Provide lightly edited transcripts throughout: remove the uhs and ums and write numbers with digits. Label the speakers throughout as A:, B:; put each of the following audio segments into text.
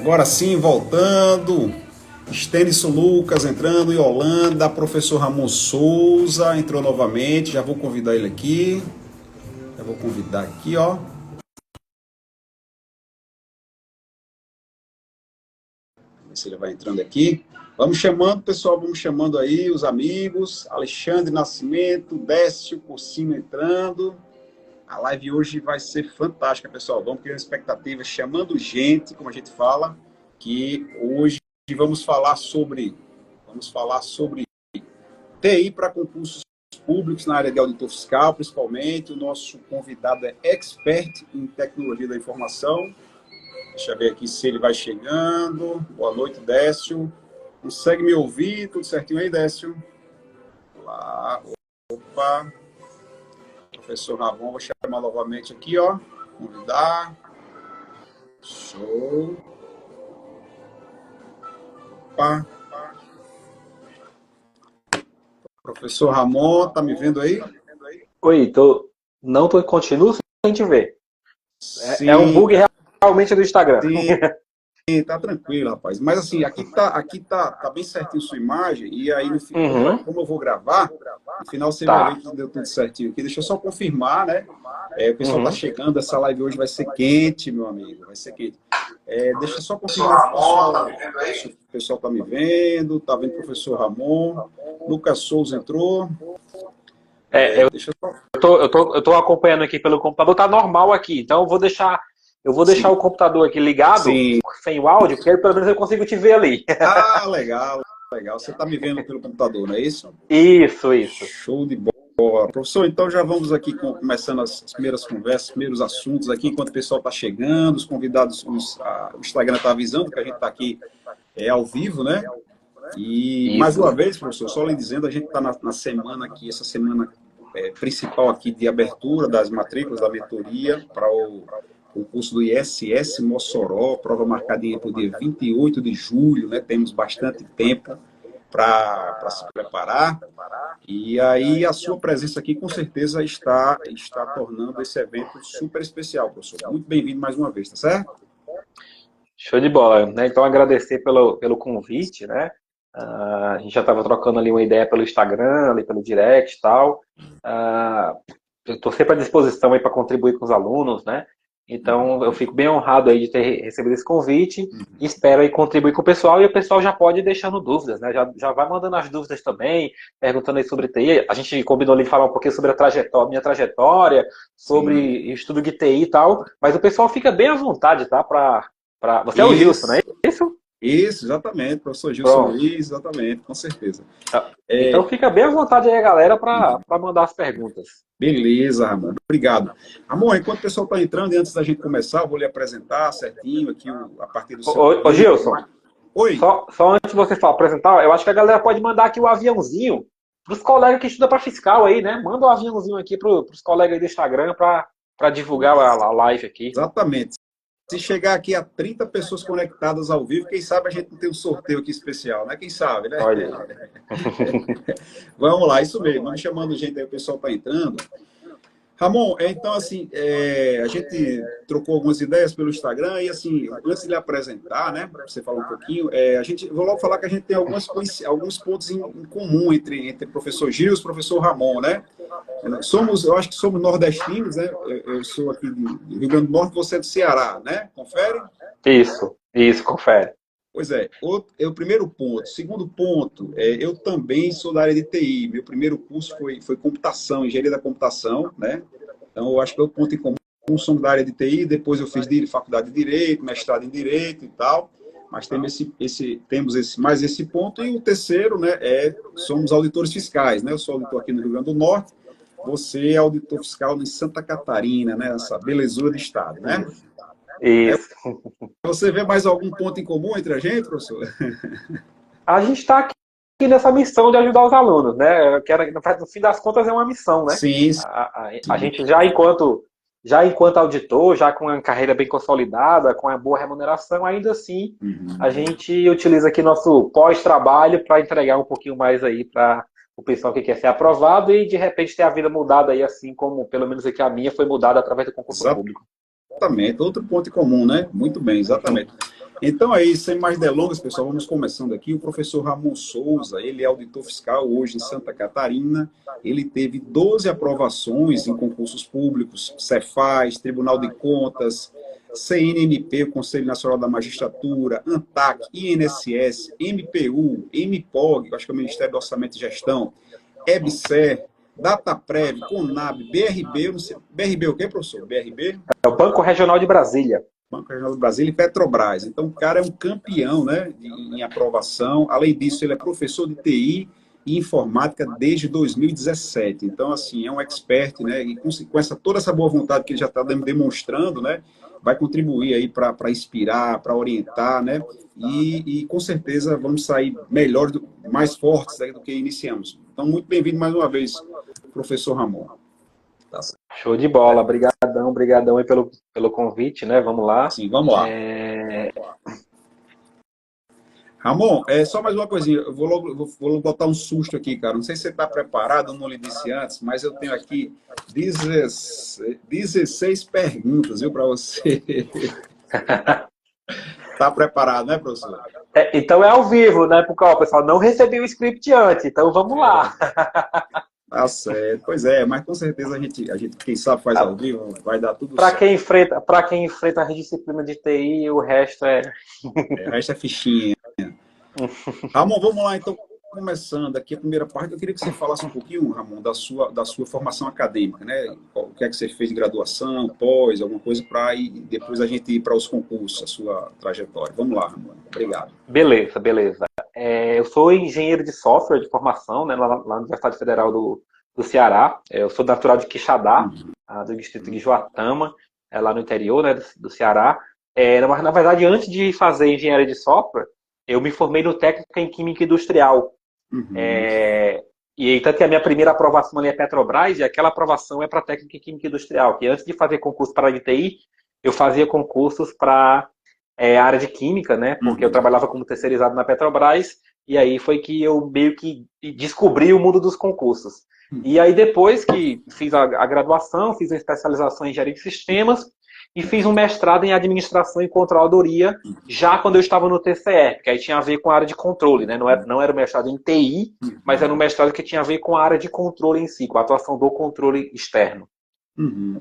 A: Agora sim, voltando. Stênison Lucas entrando, Yolanda, professor Ramon Souza entrou novamente. Já vou convidar ele aqui. Já vou convidar aqui, ó. Vamos ver se ele vai entrando aqui. Vamos chamando, pessoal, vamos chamando aí os amigos. Alexandre Nascimento, Décio Porcino entrando. A live hoje vai ser fantástica, pessoal. Vamos criar expectativa, chamando gente, como a gente fala, que hoje vamos falar sobre TI para concursos públicos na área de auditor fiscal, principalmente. O nosso convidado é expert em tecnologia da informação. Deixa eu ver aqui se ele vai chegando. Boa noite, Décio. Consegue me ouvir? Tudo certinho aí, Décio? Olá. Opa. Professor Ramon, vou chamar novamente aqui, ó. Convidar. Show. Opa. Professor Ramon, tá me vendo aí?
B: Oi, continuo sem te ver.
A: Sim.
B: É um bug realmente do Instagram.
A: Sim, tá tranquilo, rapaz. Mas assim, aqui tá bem certinho sua imagem, e aí no final, como eu vou gravar, no final você vai ver que deu tudo certinho aqui. Deixa eu só confirmar, né? O pessoal tá chegando, essa live hoje vai ser quente, meu amigo, vai ser quente. Deixa eu só confirmar se o pessoal tá me vendo, tá vendo o professor Ramon, Lucas Souza entrou. Deixa eu só...
B: eu tô acompanhando aqui pelo computador, tá normal aqui, então eu vou deixar o computador aqui ligado, sem o áudio, porque aí pelo menos eu consigo te ver ali.
A: Ah, legal. Você está me vendo pelo computador, não é isso?
B: Isso.
A: Show de bola. Professor, então já vamos aqui começando as primeiras conversas, primeiros assuntos aqui, enquanto o pessoal está chegando, os convidados, o Instagram está avisando que a gente está aqui ao vivo, né? E
B: Isso.
A: mais uma vez, professor, só lhe dizendo, a gente está na semana aqui, essa semana principal aqui de abertura das matrículas da mentoria para o curso do ISS Mossoró, prova marcadinha para o dia 28 de julho, né? Temos bastante tempo para se preparar. E aí a sua presença aqui com certeza está tornando esse evento super especial, professor. Muito bem-vindo mais uma vez, tá certo?
B: Show de bola, né? Então agradecer pelo convite, né? A gente já estava trocando ali uma ideia pelo Instagram, ali pelo direct e tal. Eu estou sempre à disposição aí para contribuir com os alunos, né? Então eu fico bem honrado aí de ter recebido esse convite. Espero aí contribuir com o pessoal e o pessoal já pode ir deixando dúvidas, né? Já vai mandando as dúvidas também, perguntando aí sobre TI. A gente combinou ali de falar um pouquinho sobre minha trajetória, sobre estudo de TI e tal, mas o pessoal fica bem à vontade, tá? Você é o Gilson, não é isso?
A: Isso, exatamente, professor Gilson Luiz, exatamente, com certeza.
B: Então fica bem à vontade aí, galera, para mandar as perguntas.
A: Beleza, Ramon, obrigado. Ramon, enquanto o pessoal está entrando, e antes da gente começar, eu vou lhe apresentar certinho aqui a partir do seu...
B: Ô Gilson,
A: oi.
B: Só antes de você apresentar, eu acho que a galera pode mandar aqui o aviãozinho para os colegas que estudam para fiscal aí, né? Manda o aviãozinho aqui para os colegas aí do Instagram para divulgar a live aqui.
A: Exatamente. Se chegar aqui a 30 pessoas conectadas ao vivo, quem sabe a gente não tem um sorteio aqui especial, né? Quem sabe, né?
B: Olha.
A: Vamos lá, isso mesmo. Vamos chamando gente aí, o pessoal está entrando. Ramon, então, assim, a gente trocou algumas ideias pelo Instagram e, assim, antes de lhe apresentar, né, para você falar um pouquinho, vou logo falar que a gente tem alguns pontos em comum entre o professor Gil e o professor Ramon, né? Eu acho que somos nordestinos, né? Eu sou aqui do Rio Grande do Norte, você é do Ceará, né? Confere?
B: Isso, confere.
A: Pois é, o primeiro ponto. Segundo ponto, eu também sou da área de TI. Meu primeiro curso foi computação, engenharia da computação, né? Então, eu acho que é o ponto em comum. Somos da área de TI, depois eu fiz faculdade de Direito, mestrado em Direito e tal. Mas temos mais esse ponto. E o terceiro, né, somos auditores fiscais, né? Eu sou auditor aqui no Rio Grande do Norte. Você é auditor fiscal em Santa Catarina, né? Essa belezura de estado, né?
B: Isso.
A: Você vê mais algum ponto em comum entre a gente, professor?
B: A gente está aqui nessa missão de ajudar os alunos, né? No fim das contas é uma missão, né?
A: Sim.
B: A gente já enquanto auditor, já com uma carreira bem consolidada, com uma boa remuneração, ainda assim a gente utiliza aqui nosso pós-trabalho para entregar um pouquinho mais aí para o pessoal que quer ser aprovado e de repente ter a vida mudada aí, assim como pelo menos aqui a minha foi mudada através do concurso público.
A: Exatamente, outro ponto em comum, né? Muito bem, exatamente. Então é isso, sem mais delongas, pessoal, vamos começando aqui. O professor Ramon Souza, ele é auditor fiscal hoje em Santa Catarina. Ele teve 12 aprovações em concursos públicos, Cefaz, Tribunal de Contas, CNMP, o Conselho Nacional da Magistratura, ANTAC, INSS, MPU, MPOG, acho que é o Ministério do Orçamento e Gestão, EBSER, Dataprev, Conab, BRB, não sei, BRB o quê, professor? BRB?
B: É o Banco Regional de Brasília.
A: Banco Regional do Brasil e Petrobras. Então, o cara é um campeão, né, em aprovação. Além disso, ele é professor de TI e informática desde 2017. Então, assim, é um expert, né, e com toda essa boa vontade que ele já está demonstrando, né, vai contribuir aí para inspirar, para orientar, né, e com certeza vamos sair melhores, mais fortes, né, do que iniciamos. Então, muito bem-vindo mais uma vez, professor Ramon.
B: Tá. Show de bola, brigadão aí pelo convite, né? Vamos lá.
A: Sim, vamos lá. Ramon, só mais uma coisinha, eu vou logo botar um susto aqui, cara. Não sei se você está preparado, eu não lhe disse antes, mas eu tenho aqui 16 perguntas, viu, para você. Está preparado, né, professor?
B: Então é ao vivo, né, porque o pessoal não recebeu o script antes, então vamos lá.
A: Tá certo, pois é, mas com certeza a gente quem sabe faz ao vivo, vai dar tudo
B: certo. Para quem enfrenta a disciplina de TI, o resto é
A: fichinha. Ramon, vamos lá então, começando aqui a primeira parte, eu queria que você falasse um pouquinho, Ramon, da sua formação acadêmica, né? O que é que você fez de graduação, pós, alguma coisa, para depois a gente ir para os concursos, a sua trajetória. Vamos lá, Ramon. Obrigado.
B: Beleza. Eu sou engenheiro de software de formação, né, lá na Universidade Federal do Ceará. Eu sou natural de Quixadá, do distrito de Joatama, lá no interior, né, do Ceará. Mas, na verdade, antes de fazer engenharia de software, eu me formei no técnico em Química Industrial. E tanto que a minha primeira aprovação ali é Petrobras, e aquela aprovação é para técnico em Química Industrial, que antes de fazer concurso para a TI, eu fazia concursos para área de química, né? Porque eu trabalhava como terceirizado na Petrobras, e aí foi que eu meio que descobri o mundo dos concursos. E aí depois que fiz a graduação, fiz uma especialização em engenharia de sistemas, e fiz um mestrado em administração e controladoria, já quando eu estava no TCE, que aí tinha a ver com a área de controle, né? Não era um mestrado em TI, mas era um mestrado que tinha a ver com a área de controle em si, com a atuação do controle externo.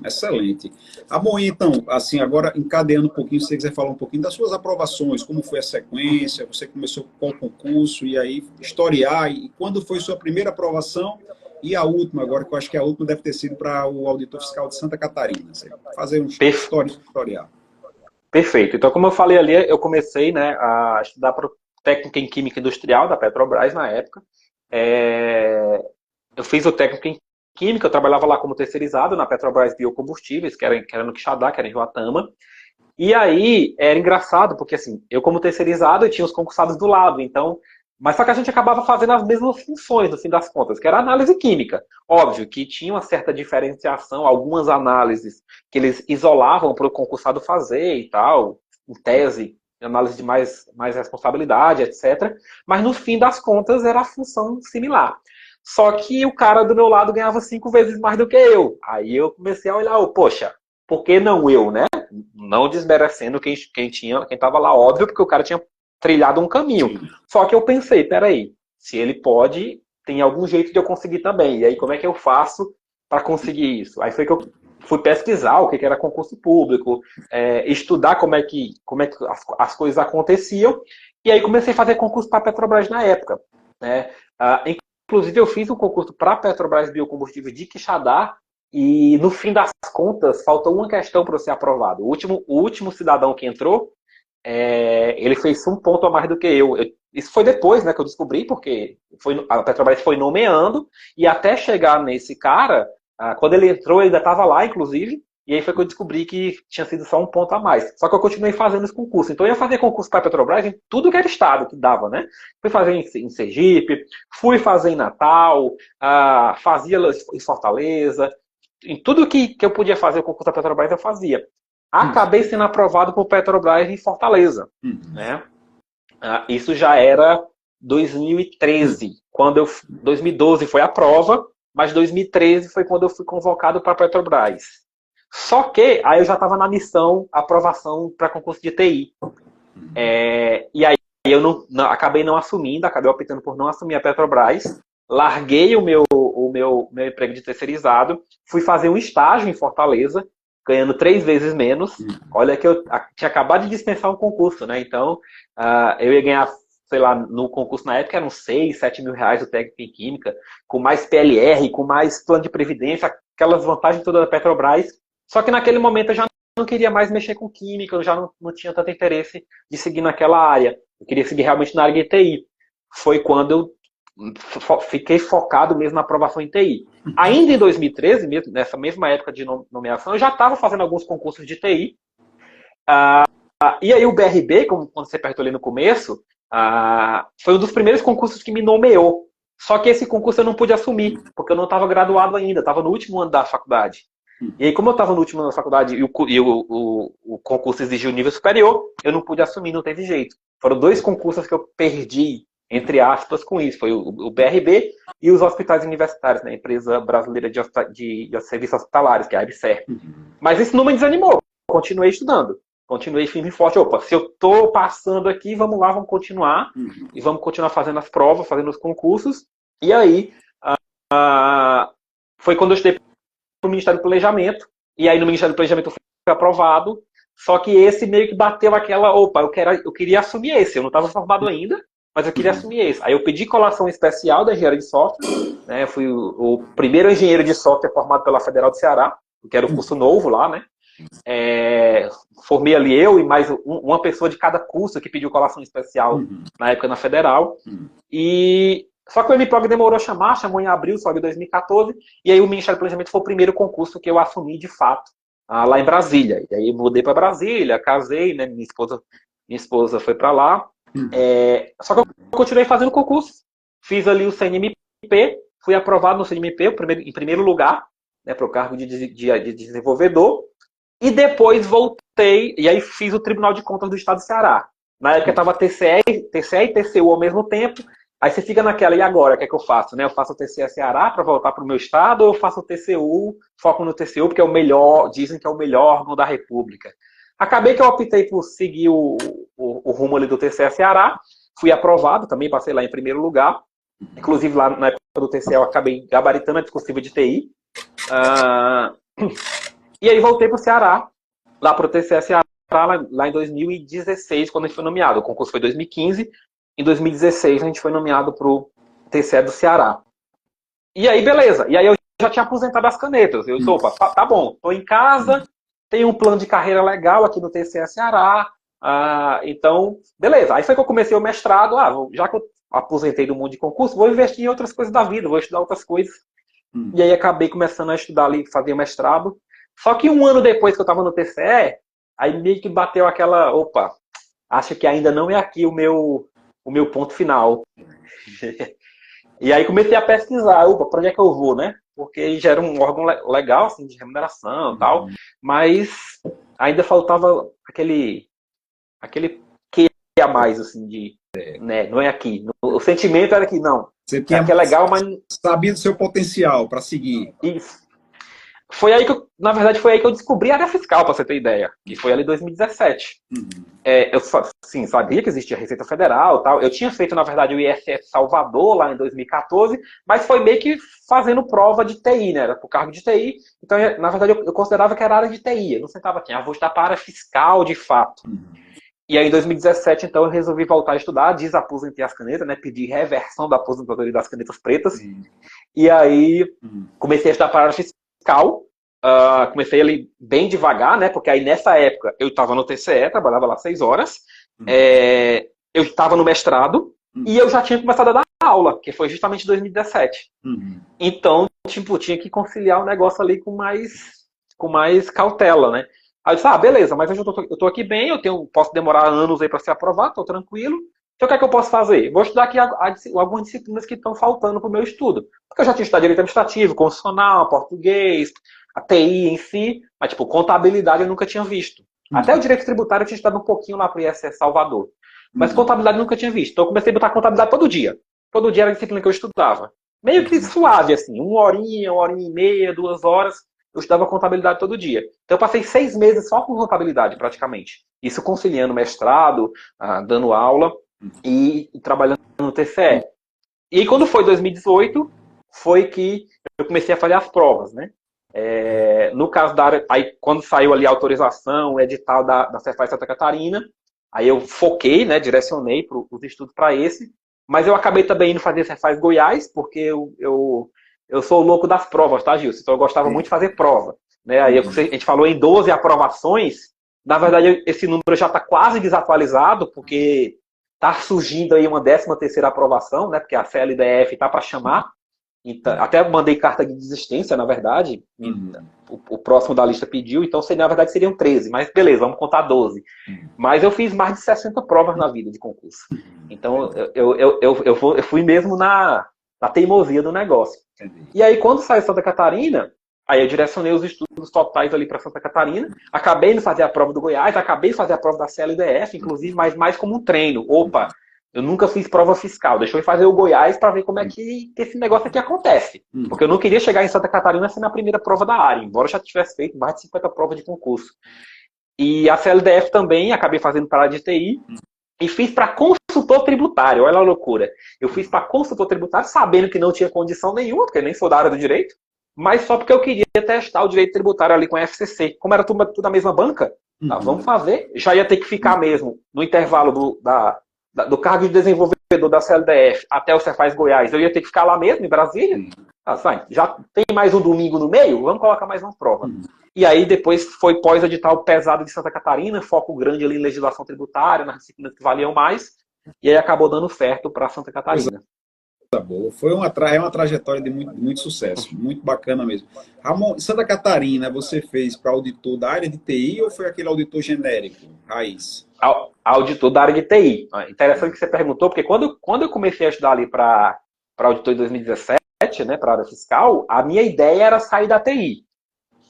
A: Excelente. Bom, então, assim, agora encadeando um pouquinho, se você quiser falar um pouquinho das suas aprovações, como foi a sequência, você começou com qual concurso, e aí historiar, e quando foi sua primeira aprovação, e a última, agora que eu acho que a última deve ter sido para o auditor fiscal de Santa Catarina. Você fazer um historial.
B: Perfeito. Então, como eu falei ali, eu comecei, né, a estudar para técnica em Química Industrial da Petrobras na época. Eu fiz o técnico em Química, eu trabalhava lá como terceirizado na Petrobras Biocombustíveis, que era no Quixadá, que era em Joatama. E aí, era engraçado, porque assim, eu como terceirizado, eu tinha os concursados do lado, então... Mas só que a gente acabava fazendo as mesmas funções, no fim das contas, que era análise química. Óbvio que tinha uma certa diferenciação, algumas análises que eles isolavam para o concursado fazer e tal, em tese, análise de mais responsabilidade, etc. Mas no fim das contas era a função similar. Só que o cara do meu lado ganhava 5 vezes mais do que eu. Aí eu comecei a olhar, poxa, por que não eu, né? Não desmerecendo quem estava lá, óbvio, porque o cara tinha trilhado um caminho. Só que eu pensei, peraí, se ele pode, tem algum jeito de eu conseguir também. E aí, como é que eu faço para conseguir isso? Aí foi que eu fui pesquisar o que era concurso público, estudar como é que as coisas aconteciam, e aí comecei a fazer concurso para a Petrobras na época. Né? Inclusive, eu fiz um concurso para a Petrobras Biocombustíveis de Quixadá, e no fim das contas, faltou uma questão para eu ser aprovado. O último cidadão que entrou, ele fez 1 ponto a mais do que eu. Isso foi depois, né, que eu descobri, porque a Petrobras foi nomeando, e até chegar nesse cara, quando ele entrou, ele ainda estava lá, inclusive, e aí foi que eu descobri que tinha sido só 1 ponto a mais. Só que eu continuei fazendo esse concurso. Então eu ia fazer concurso para a Petrobras em tudo que era estado que dava, né? Fui fazer em Sergipe, fui fazer em Natal, fazia em Fortaleza, em tudo que eu podia fazer o concurso da Petrobras eu fazia. Acabei sendo aprovado por Petrobras em Fortaleza. Né? Isso já era 2013. 2012 foi a prova, mas 2013 foi quando eu fui convocado para a Petrobras. Só que aí eu já estava na missão aprovação para concurso de TI. E aí eu acabei não assumindo, acabei optando por não assumir a Petrobras, larguei o meu emprego de terceirizado, fui fazer um estágio em Fortaleza, ganhando 3 vezes menos. Olha que eu tinha acabado de dispensar um concurso, né? Então, eu ia ganhar, sei lá, no concurso na época eram 6, 7 mil reais do técnico em química, com mais PLR, com mais plano de previdência, aquelas vantagens todas da Petrobras. Só que naquele momento eu já não queria mais mexer com química, eu já não tinha tanto interesse de seguir naquela área. Eu queria seguir realmente na área de TI. Foi quando eu fiquei focado mesmo na aprovação em TI. Ainda em 2013, mesmo, nessa mesma época de nomeação, eu já estava fazendo alguns concursos de TI. E aí o BRB, como quando você perguntou ali no começo, foi um dos primeiros concursos que me nomeou. Só que esse concurso eu não pude assumir, porque eu não estava graduado ainda, estava no último ano da faculdade. E aí, como eu estava no último ano da faculdade e o concurso exigiu nível superior, eu não pude assumir, não teve jeito. Foram 2 concursos que eu perdi, entre aspas, com isso. Foi o BRB e os hospitais universitários, né? A Empresa Brasileira de Serviços Hospitalares, que é a EBSERH. Mas isso não me desanimou. Continuei estudando. Continuei firme e forte. Opa, se eu estou passando aqui, vamos lá, vamos continuar. E vamos continuar fazendo as provas, fazendo os concursos. E aí, foi quando eu estudei no Ministério do Planejamento. E aí, no Ministério do Planejamento, eu fui aprovado. Só que esse meio que bateu aquela... Opa, eu queria assumir esse. Eu não estava formado ainda, mas eu queria assumir esse. Aí eu pedi colação especial da engenharia de software. Né? Eu fui o primeiro engenheiro de software formado pela Federal do Ceará, que era o curso novo lá, né? Formei ali eu e mais uma pessoa de cada curso que pediu colação especial na época na Federal. E só que o MProg demorou a chamou em abril, só de 2014, e aí o Ministério do Planejamento foi o primeiro concurso que eu assumi de fato, lá em Brasília. E aí mudei para Brasília, casei, né? Minha esposa foi para lá. Só que eu continuei fazendo concurso. Fiz ali o CNMP, fui aprovado no CNMP em primeiro lugar, né, para o cargo de desenvolvedor. E depois voltei, e aí fiz o Tribunal de Contas do Estado do Ceará. Na época estava TCE e TCU ao mesmo tempo. Aí você fica naquela, e agora, o que é que eu faço? Né? Eu faço o TCE Ceará para voltar para o meu estado, ou eu faço o TCU, foco no TCU, porque é o melhor, dizem que é o melhor órgão da República. Acabei que eu optei por seguir o rumo ali do TCE Ceará, fui aprovado, também passei lá em primeiro lugar. Inclusive, lá na época do TCE, eu acabei gabaritando a discursiva de TI. E aí voltei para o Ceará, lá para o TCE Ceará, lá em 2016, quando a gente foi nomeado. O concurso foi em 2015. Em 2016, a gente foi nomeado para o TCE do Ceará. E aí, beleza. E aí eu já tinha aposentado as canetas. Eu disse, opa, tá bom, estou em casa, tenho um plano de carreira legal aqui no TCE Ceará. Então, beleza. Aí foi que eu comecei o mestrado. Já que eu aposentei do mundo de concurso, vou investir em outras coisas da vida, vou estudar outras coisas. E aí acabei começando a estudar ali, fazer o mestrado. Só que um ano depois que eu estava no TCE, aí meio que bateu aquela, opa, acho que ainda não é aqui o meu ponto final. E aí comecei a pesquisar, opa, para onde é que eu vou, né? Porque já era um órgão legal, assim, de remuneração e tal, mas ainda faltava aquele que a mais, assim, né? Não é aqui. O sentimento era que, não,
A: Você tinha
B: aqui é legal, mas...
A: sabia do seu potencial para seguir.
B: Isso. Foi aí que na verdade, foi aí que eu descobri a área fiscal, para você ter ideia. Que foi ali em 2017. Eu sim, sabia que existia a Receita Federal e tal. Eu tinha feito, na verdade, o ISS Salvador lá em 2014, mas foi meio que fazendo prova de TI, né? Era pro cargo de TI. Então, na verdade, eu considerava que era área de TI. Eu não sentava aqui, vou estudar para a área fiscal de fato. E aí, em 2017, então, eu resolvi voltar a estudar, desaposentei as canetas, né? Pedi reversão da aposentadoria das canetas pretas. E aí, comecei a estudar para a área fiscal. Comecei ali bem devagar, né? Porque aí nessa época eu estava no TCE, trabalhava lá 6 horas. Eu estava no mestrado e eu já tinha começado a dar aula, que foi justamente em 2017. Então, tipo, tinha que conciliar o negócio ali com mais cautela, né? Aí eu disse, beleza, mas eu tô aqui bem, posso demorar anos aí para ser aprovado, tô tranquilo. Então o que é que eu posso fazer? Vou estudar aqui algumas disciplinas que estão faltando para o meu estudo. Porque eu já tinha estudado direito administrativo, constitucional, português, a TI em si, mas tipo, contabilidade eu nunca tinha visto. Até o direito tributário eu tinha estudado um pouquinho lá para o ISS Salvador. Mas contabilidade eu nunca tinha visto. Então eu comecei a botar contabilidade todo dia. Todo dia era a disciplina que eu estudava. Meio que suave, assim, uma horinha e meia, 2 horas. eu estudava contabilidade todo dia. Então eu passei 6 meses só com contabilidade, praticamente. Isso conciliando mestrado, dando aula e trabalhando no TCE. E aí, quando foi 2018, foi que eu comecei a fazer as provas, né? No caso da área, aí quando saiu ali a autorização, o edital da Cefaz Santa Catarina, aí eu foquei, né, direcionei os estudos para esse, mas eu acabei também indo fazer Cefaz Goiás, porque eu sou o louco das provas, tá, Gilson? Então eu gostava muito de fazer prova. Né? Aí a gente falou em 12 aprovações, na verdade esse número já está quase desatualizado, porque está surgindo aí uma 13ª aprovação, né, porque a CLDF está para chamar. Então, até mandei carta de desistência, na verdade. O próximo da lista pediu, então na verdade seriam 13, mas beleza, vamos contar 12. Mas eu fiz mais de 60 provas na vida de concurso. Então eu fui mesmo na teimosia do negócio. E aí quando saiu Santa Catarina, aí eu direcionei os estudos totais ali para Santa Catarina, acabei de fazer a prova do Goiás, acabei de fazer a prova da CLDF, inclusive, mas mais como um treino. Opa, eu nunca fiz prova fiscal, deixa eu ir fazer o Goiás para ver como é que esse negócio aqui acontece. Porque eu não queria chegar em Santa Catarina sem a primeira prova da área, embora eu já tivesse feito mais de 50 provas de concurso. E a CLDF também, acabei fazendo para a área de TI, e fiz para consultor tributário, olha a loucura. Eu fiz para consultor tributário sabendo que não tinha condição nenhuma, porque eu nem sou da área do direito, mas só porque eu queria testar o direito tributário ali com a FCC. Como era tudo a mesma banca, tá, vamos fazer. Já ia ter que ficar mesmo no intervalo do cargo de desenvolvedor da CLDF até o Cefaz Goiás, eu ia ter que ficar lá mesmo, em Brasília. Já tem mais um domingo no meio, vamos colocar mais uma prova. E aí depois foi pós-edital pesado de Santa Catarina, foco grande ali em legislação tributária, nas disciplinas que valiam mais, e aí acabou dando certo para Santa Catarina.
A: Boa. Foi uma trajetória de muito sucesso, muito bacana mesmo. Ramon, Santa Catarina, você fez para auditor da área de TI ou foi aquele auditor genérico, raiz?
B: Auditor da área de TI. Interessante que você perguntou, porque quando eu comecei a estudar ali para auditor em 2017, né, para a área fiscal, a minha ideia era sair da TI.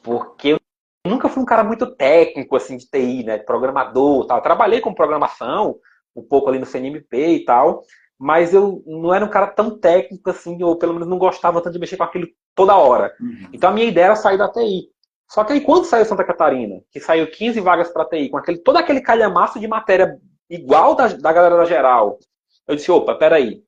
B: Porque eu nunca fui um cara muito técnico assim, de TI, né, de programador, tal. Eu trabalhei com programação, um pouco ali no CNMP e tal, mas eu não era um cara tão técnico assim, ou pelo menos não gostava tanto de mexer com aquilo toda hora. Então a minha ideia era sair da TI. Só que aí quando saiu Santa Catarina, que saiu 15 vagas para TI, com todo aquele calhamaço de matéria igual da galera da geral, eu disse, opa, peraí,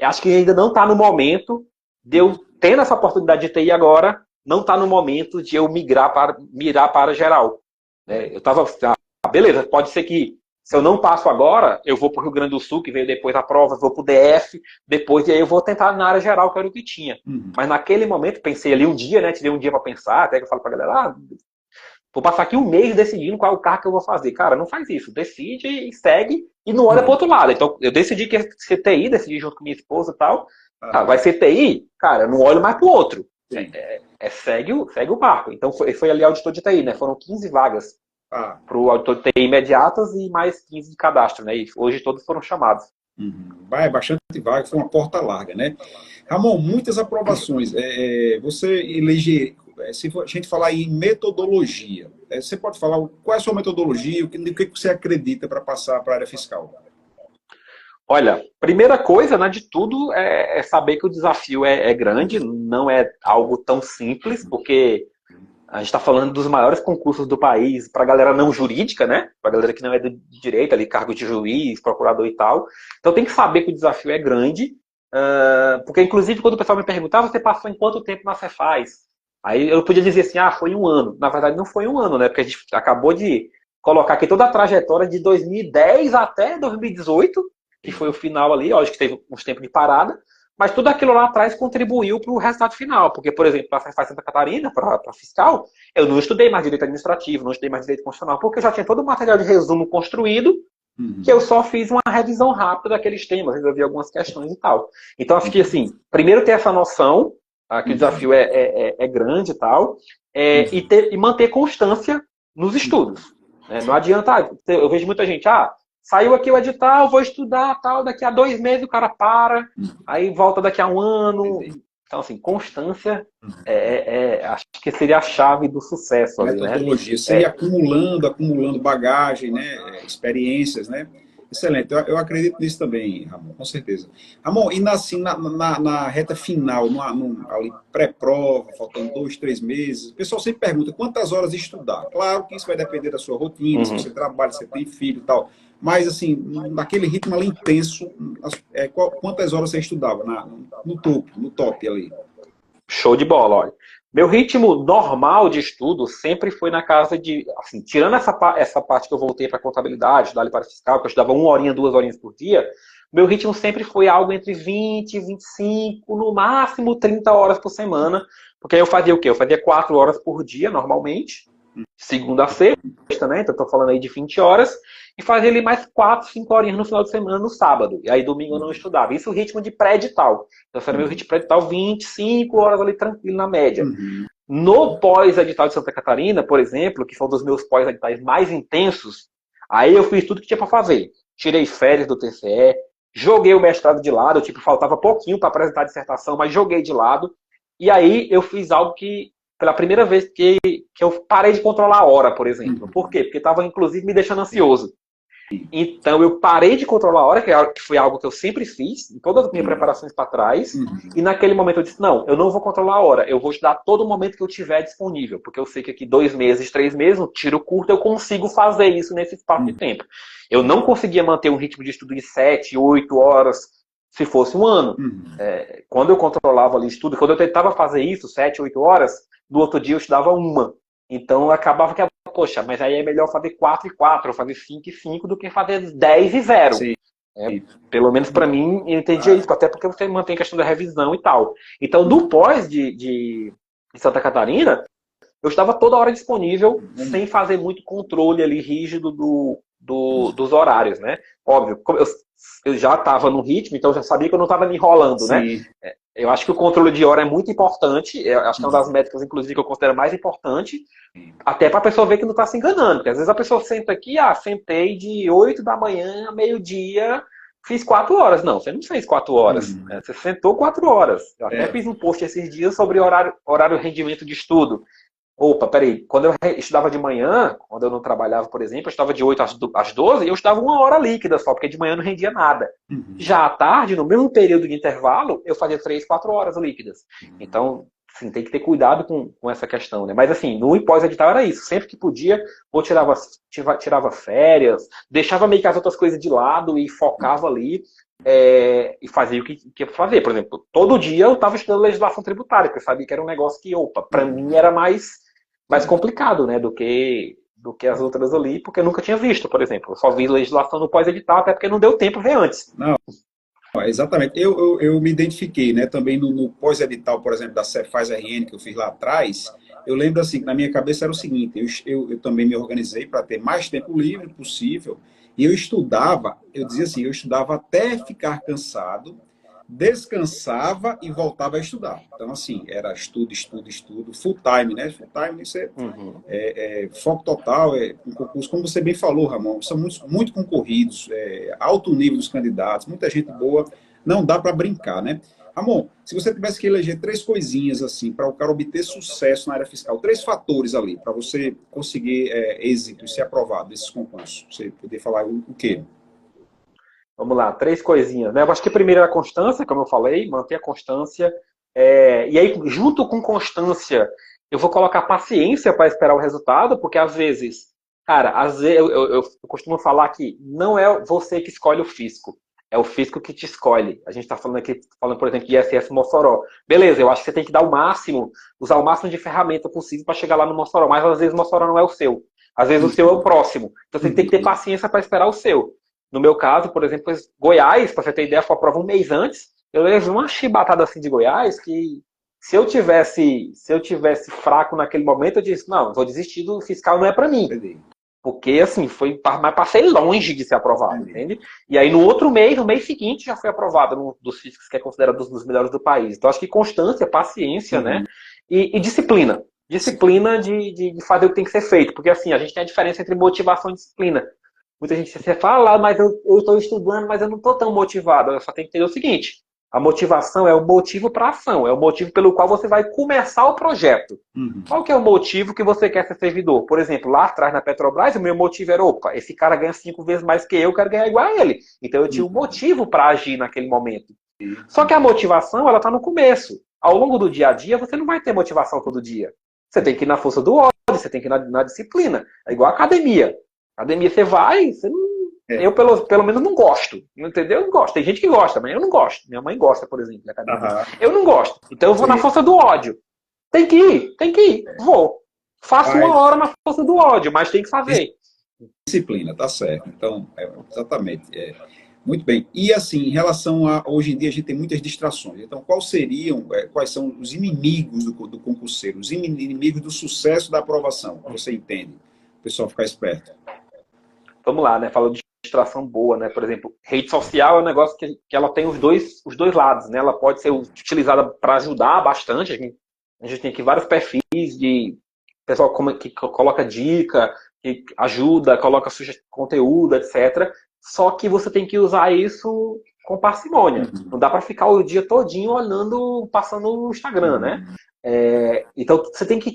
B: acho que ainda não está no momento de eu, tendo essa oportunidade de TI agora, não está no momento de eu mirar para a geral. Eu estava, beleza, pode ser que se eu não passo agora, eu vou para o Rio Grande do Sul, que veio depois da prova, vou para o DF, depois, e aí eu vou tentar na área geral, que era o que tinha. Mas naquele momento, pensei ali um dia, né? Tirei um dia para pensar, até que eu falo para a galera, vou passar aqui um mês decidindo qual é o carro que eu vou fazer. Cara, não faz isso, decide e segue, e não olha para o outro lado. Então, eu decidi que ia ser TI, decidi junto com minha esposa e tal. Vai ser TI? Cara, eu não olho mais para o outro. Segue o barco. Então, foi ali auditor de TI, né? Foram 15 vagas. Para o auditor de TI imediatas e mais 15 de cadastro, né? E hoje todos foram chamados.
A: Bastante vaga, foi uma porta larga, né? Ramon, muitas aprovações. Você elege, se a gente falar em metodologia, você pode falar qual é a sua metodologia, o que você acredita para passar para a área fiscal?
B: Olha, primeira coisa, né, de tudo é saber que o desafio é grande, não é algo tão simples, porque a gente está falando dos maiores concursos do país para a galera não jurídica, né? Para a galera que não é do direito, ali, cargo de juiz, procurador e tal. Então tem que saber que o desafio é grande, porque inclusive quando o pessoal me perguntava, você passou em quanto tempo na Cefaz? Aí eu podia dizer assim, foi 1 ano. Na verdade não foi 1 ano, né? Porque a gente acabou de colocar aqui toda a trajetória de 2010 até 2018, que foi o final ali, acho que teve uns tempos de parada, mas tudo aquilo lá atrás contribuiu para o resultado final. Porque, por exemplo, para a Cefaz Santa Catarina, para fiscal, eu não estudei mais direito administrativo, não estudei mais direito constitucional, porque eu já tinha todo o material de resumo construído, que eu só fiz uma revisão rápida daqueles temas, resolvi algumas questões e tal. Então, acho que, assim, primeiro ter essa noção, que o desafio é grande e tal, e manter constância nos estudos. Não adianta, eu vejo muita gente, saiu aqui o edital, vou estudar, tal, daqui a 2 meses o cara para, aí volta daqui a 1 ano. Então, assim, constância acho que seria a chave do sucesso.
A: Metodologia, você ir acumulando bagagem, né, experiências, né? Excelente, eu acredito nisso também, Ramon, com certeza. Ramon, e assim, na reta final, ali pré-prova, faltando 2, 3 meses, o pessoal sempre pergunta quantas horas estudar. Claro que isso vai depender da sua rotina, se você
B: Uhum.
A: trabalha, se você tem filho e tal, mas assim, naquele ritmo ali intenso, quantas horas você estudava no topo, no top ali?
B: Show de bola, olha. Meu ritmo normal de estudo sempre foi na casa de, assim, tirando essa parte que eu voltei para contabilidade, estudar para fiscal, que eu estudava 1 horinha, 2 horinhas por dia, meu ritmo sempre foi algo entre 20 e 25, no máximo 30 horas por semana, porque aí eu fazia o quê? Eu fazia 4 horas por dia, normalmente, segunda a sexta, né? Então estou falando aí de 20 horas, e fazia ali mais 4, 5 horinhas no final de semana, no sábado. E aí domingo eu não estudava. Isso o ritmo de pré-edital. Então, esse era meu ritmo pré-edital, 25 horas ali tranquilo na média.
A: Uhum.
B: No pós-edital de Santa Catarina, por exemplo, que foi um dos meus pós-editais mais intensos, aí eu fiz tudo que tinha para fazer. Tirei férias do TCE, joguei o mestrado de lado, tipo, faltava pouquinho para apresentar a dissertação, mas joguei de lado. E aí eu fiz algo que, pela primeira vez que eu parei de controlar a hora, por exemplo. Por quê? Porque estava, inclusive, me deixando ansioso. Então eu parei de controlar a hora, que foi algo que eu sempre fiz, em todas as minhas preparações para trás, e naquele momento eu disse, não, eu não vou controlar a hora, eu vou estudar todo momento que eu tiver disponível, porque eu sei que aqui 2 meses, 3 meses, um tiro curto, eu consigo fazer isso nesse espaço de tempo. Eu não conseguia manter um ritmo de estudo de 7, 8 horas, se fosse um ano. Quando eu controlava ali estudo, quando eu tentava fazer isso, 7, 8 horas, no outro dia eu estudava uma. Então acabava que, poxa, mas aí é melhor fazer 4 e 4, ou fazer 5 e 5 do que fazer 10 e 0.
A: Sim.
B: Pelo menos para mim, eu entendia isso, até porque você mantém a questão da revisão e tal. Então, do pós de Santa Catarina, eu estava toda hora disponível, sem fazer muito controle ali rígido dos horários, né? Óbvio, eu já estava no ritmo, então eu já sabia que eu não estava me enrolando, né?
A: Sim.
B: Eu acho que o controle de hora é muito importante, eu acho que é uma das métricas, inclusive, que eu considero mais importante, até para a pessoa ver que não está se enganando. Porque às vezes a pessoa senta aqui, sentei de 8 da manhã a meio-dia, fiz 4 horas. Não, você não fez 4 horas, né? Você sentou 4 horas. Eu até fiz um post esses dias sobre horário rendimento de estudo. Opa, peraí, quando eu estudava de manhã, quando eu não trabalhava, por exemplo, eu estudava de 8 às 12 e eu estudava 1 hora líquida só, porque de manhã não rendia nada. Já à tarde, no mesmo período de intervalo, eu fazia 3, 4 horas líquidas. Então, assim, tem que ter cuidado com essa questão, né? Mas assim, no pós-edital era isso. Sempre que podia, ou tirava férias, deixava meio que as outras coisas de lado e focava ali e fazia o que ia fazer. Por exemplo, todo dia eu estava estudando legislação tributária, porque eu sabia que era um negócio que, para mim era mais complicado, né, do que as outras ali, porque eu nunca tinha visto, por exemplo. Eu só vi legislação no pós-edital, até porque não deu tempo ver antes.
A: Não, exatamente. Eu me identifiquei, né? Também no pós-edital, por exemplo, da Cefaz RN que eu fiz lá atrás. Eu lembro assim, que na minha cabeça era o seguinte: eu também me organizei para ter mais tempo livre possível. E eu estudava, eu dizia assim, eu estudava até ficar cansado, descansava e voltava a estudar. Então, assim, era estudo, estudo, estudo, full time, né? Full time, isso é foco total, um concurso, como você bem falou, Ramon, são muito concorridos, alto nível dos candidatos, muita gente boa, não dá para brincar, né? Ramon, se você tivesse que eleger 3 coisinhas assim para o cara obter sucesso na área fiscal, 3 fatores ali para você conseguir êxito e ser aprovado nesses concursos, você poder falar o quê?
B: Vamos lá, 3 coisinhas, né? Eu acho que primeiro é a constância, como eu falei, manter a constância. E aí, junto com constância, eu vou colocar paciência para esperar o resultado, porque às vezes, cara, às vezes eu costumo falar que não é você que escolhe o fisco, é o fisco que te escolhe. A gente está falando aqui, por exemplo, de ISS Mossoró. Beleza, eu acho que você tem que dar o máximo, usar o máximo de ferramenta possível para chegar lá no Mossoró, mas às vezes o Mossoró não é o seu. Às vezes o seu é o próximo. Então você tem que ter paciência para esperar o seu. No meu caso, por exemplo, Goiás, para você ter ideia, foi a prova um mês antes. Eu levei uma chibatada assim de Goiás que se eu tivesse fraco naquele momento, eu disse, não, vou desistir do fiscal, não é para mim. Porque, assim, mas passei longe de ser aprovado, entende? E aí, no outro mês, no mês seguinte, já foi aprovado um dos físicos que é considerado um dos melhores do país. Então, acho que constância, paciência, né? E disciplina. Disciplina de fazer o que tem que ser feito. Porque, assim, a gente tem a diferença entre motivação e disciplina. Muita gente você fala, mas eu estou estudando, mas eu não estou tão motivado. Eu só tenho que entender o seguinte: A motivação é o motivo para a ação, é o motivo pelo qual você vai começar o projeto. Qual que é o motivo que você quer ser servidor? Por exemplo, lá atrás na Petrobras, o meu motivo era, opa, esse cara ganha 5 vezes mais que eu quero ganhar igual a ele. Então eu tinha um motivo para agir naquele momento. Só que a motivação, ela está no começo. Ao longo do dia a dia, você não vai ter motivação todo dia. Você tem que ir na força do ódio, você tem que ir na disciplina. É igual a academia. Academia você vai, você não... Eu, pelo menos, não gosto. Entendeu? Eu não gosto. Tem gente que gosta, mas eu não gosto. Minha mãe gosta, por exemplo, da academia. Eu não gosto. Então eu vou na força do ódio. Tem que ir. Vou. Faço 1 hora na força do ódio, mas tem que fazer.
A: Disciplina, tá certo. Então, exatamente. Muito bem. E assim, em relação a hoje em dia a gente tem muitas distrações. Então, quais são os inimigos do concurseiro, os inimigos do sucesso da aprovação? Você entende? O pessoal ficar esperto.
B: Vamos lá, né? Falou de distração boa, né? Por exemplo, rede social é um negócio que ela tem os dois lados, né? Ela pode ser utilizada para ajudar bastante. A gente tem aqui vários perfis de pessoal que coloca dica, que ajuda, coloca conteúdo, etc. Só que você tem que usar isso com parcimônia. Não dá para ficar o dia todinho olhando, passando no Instagram, né? Então você tem que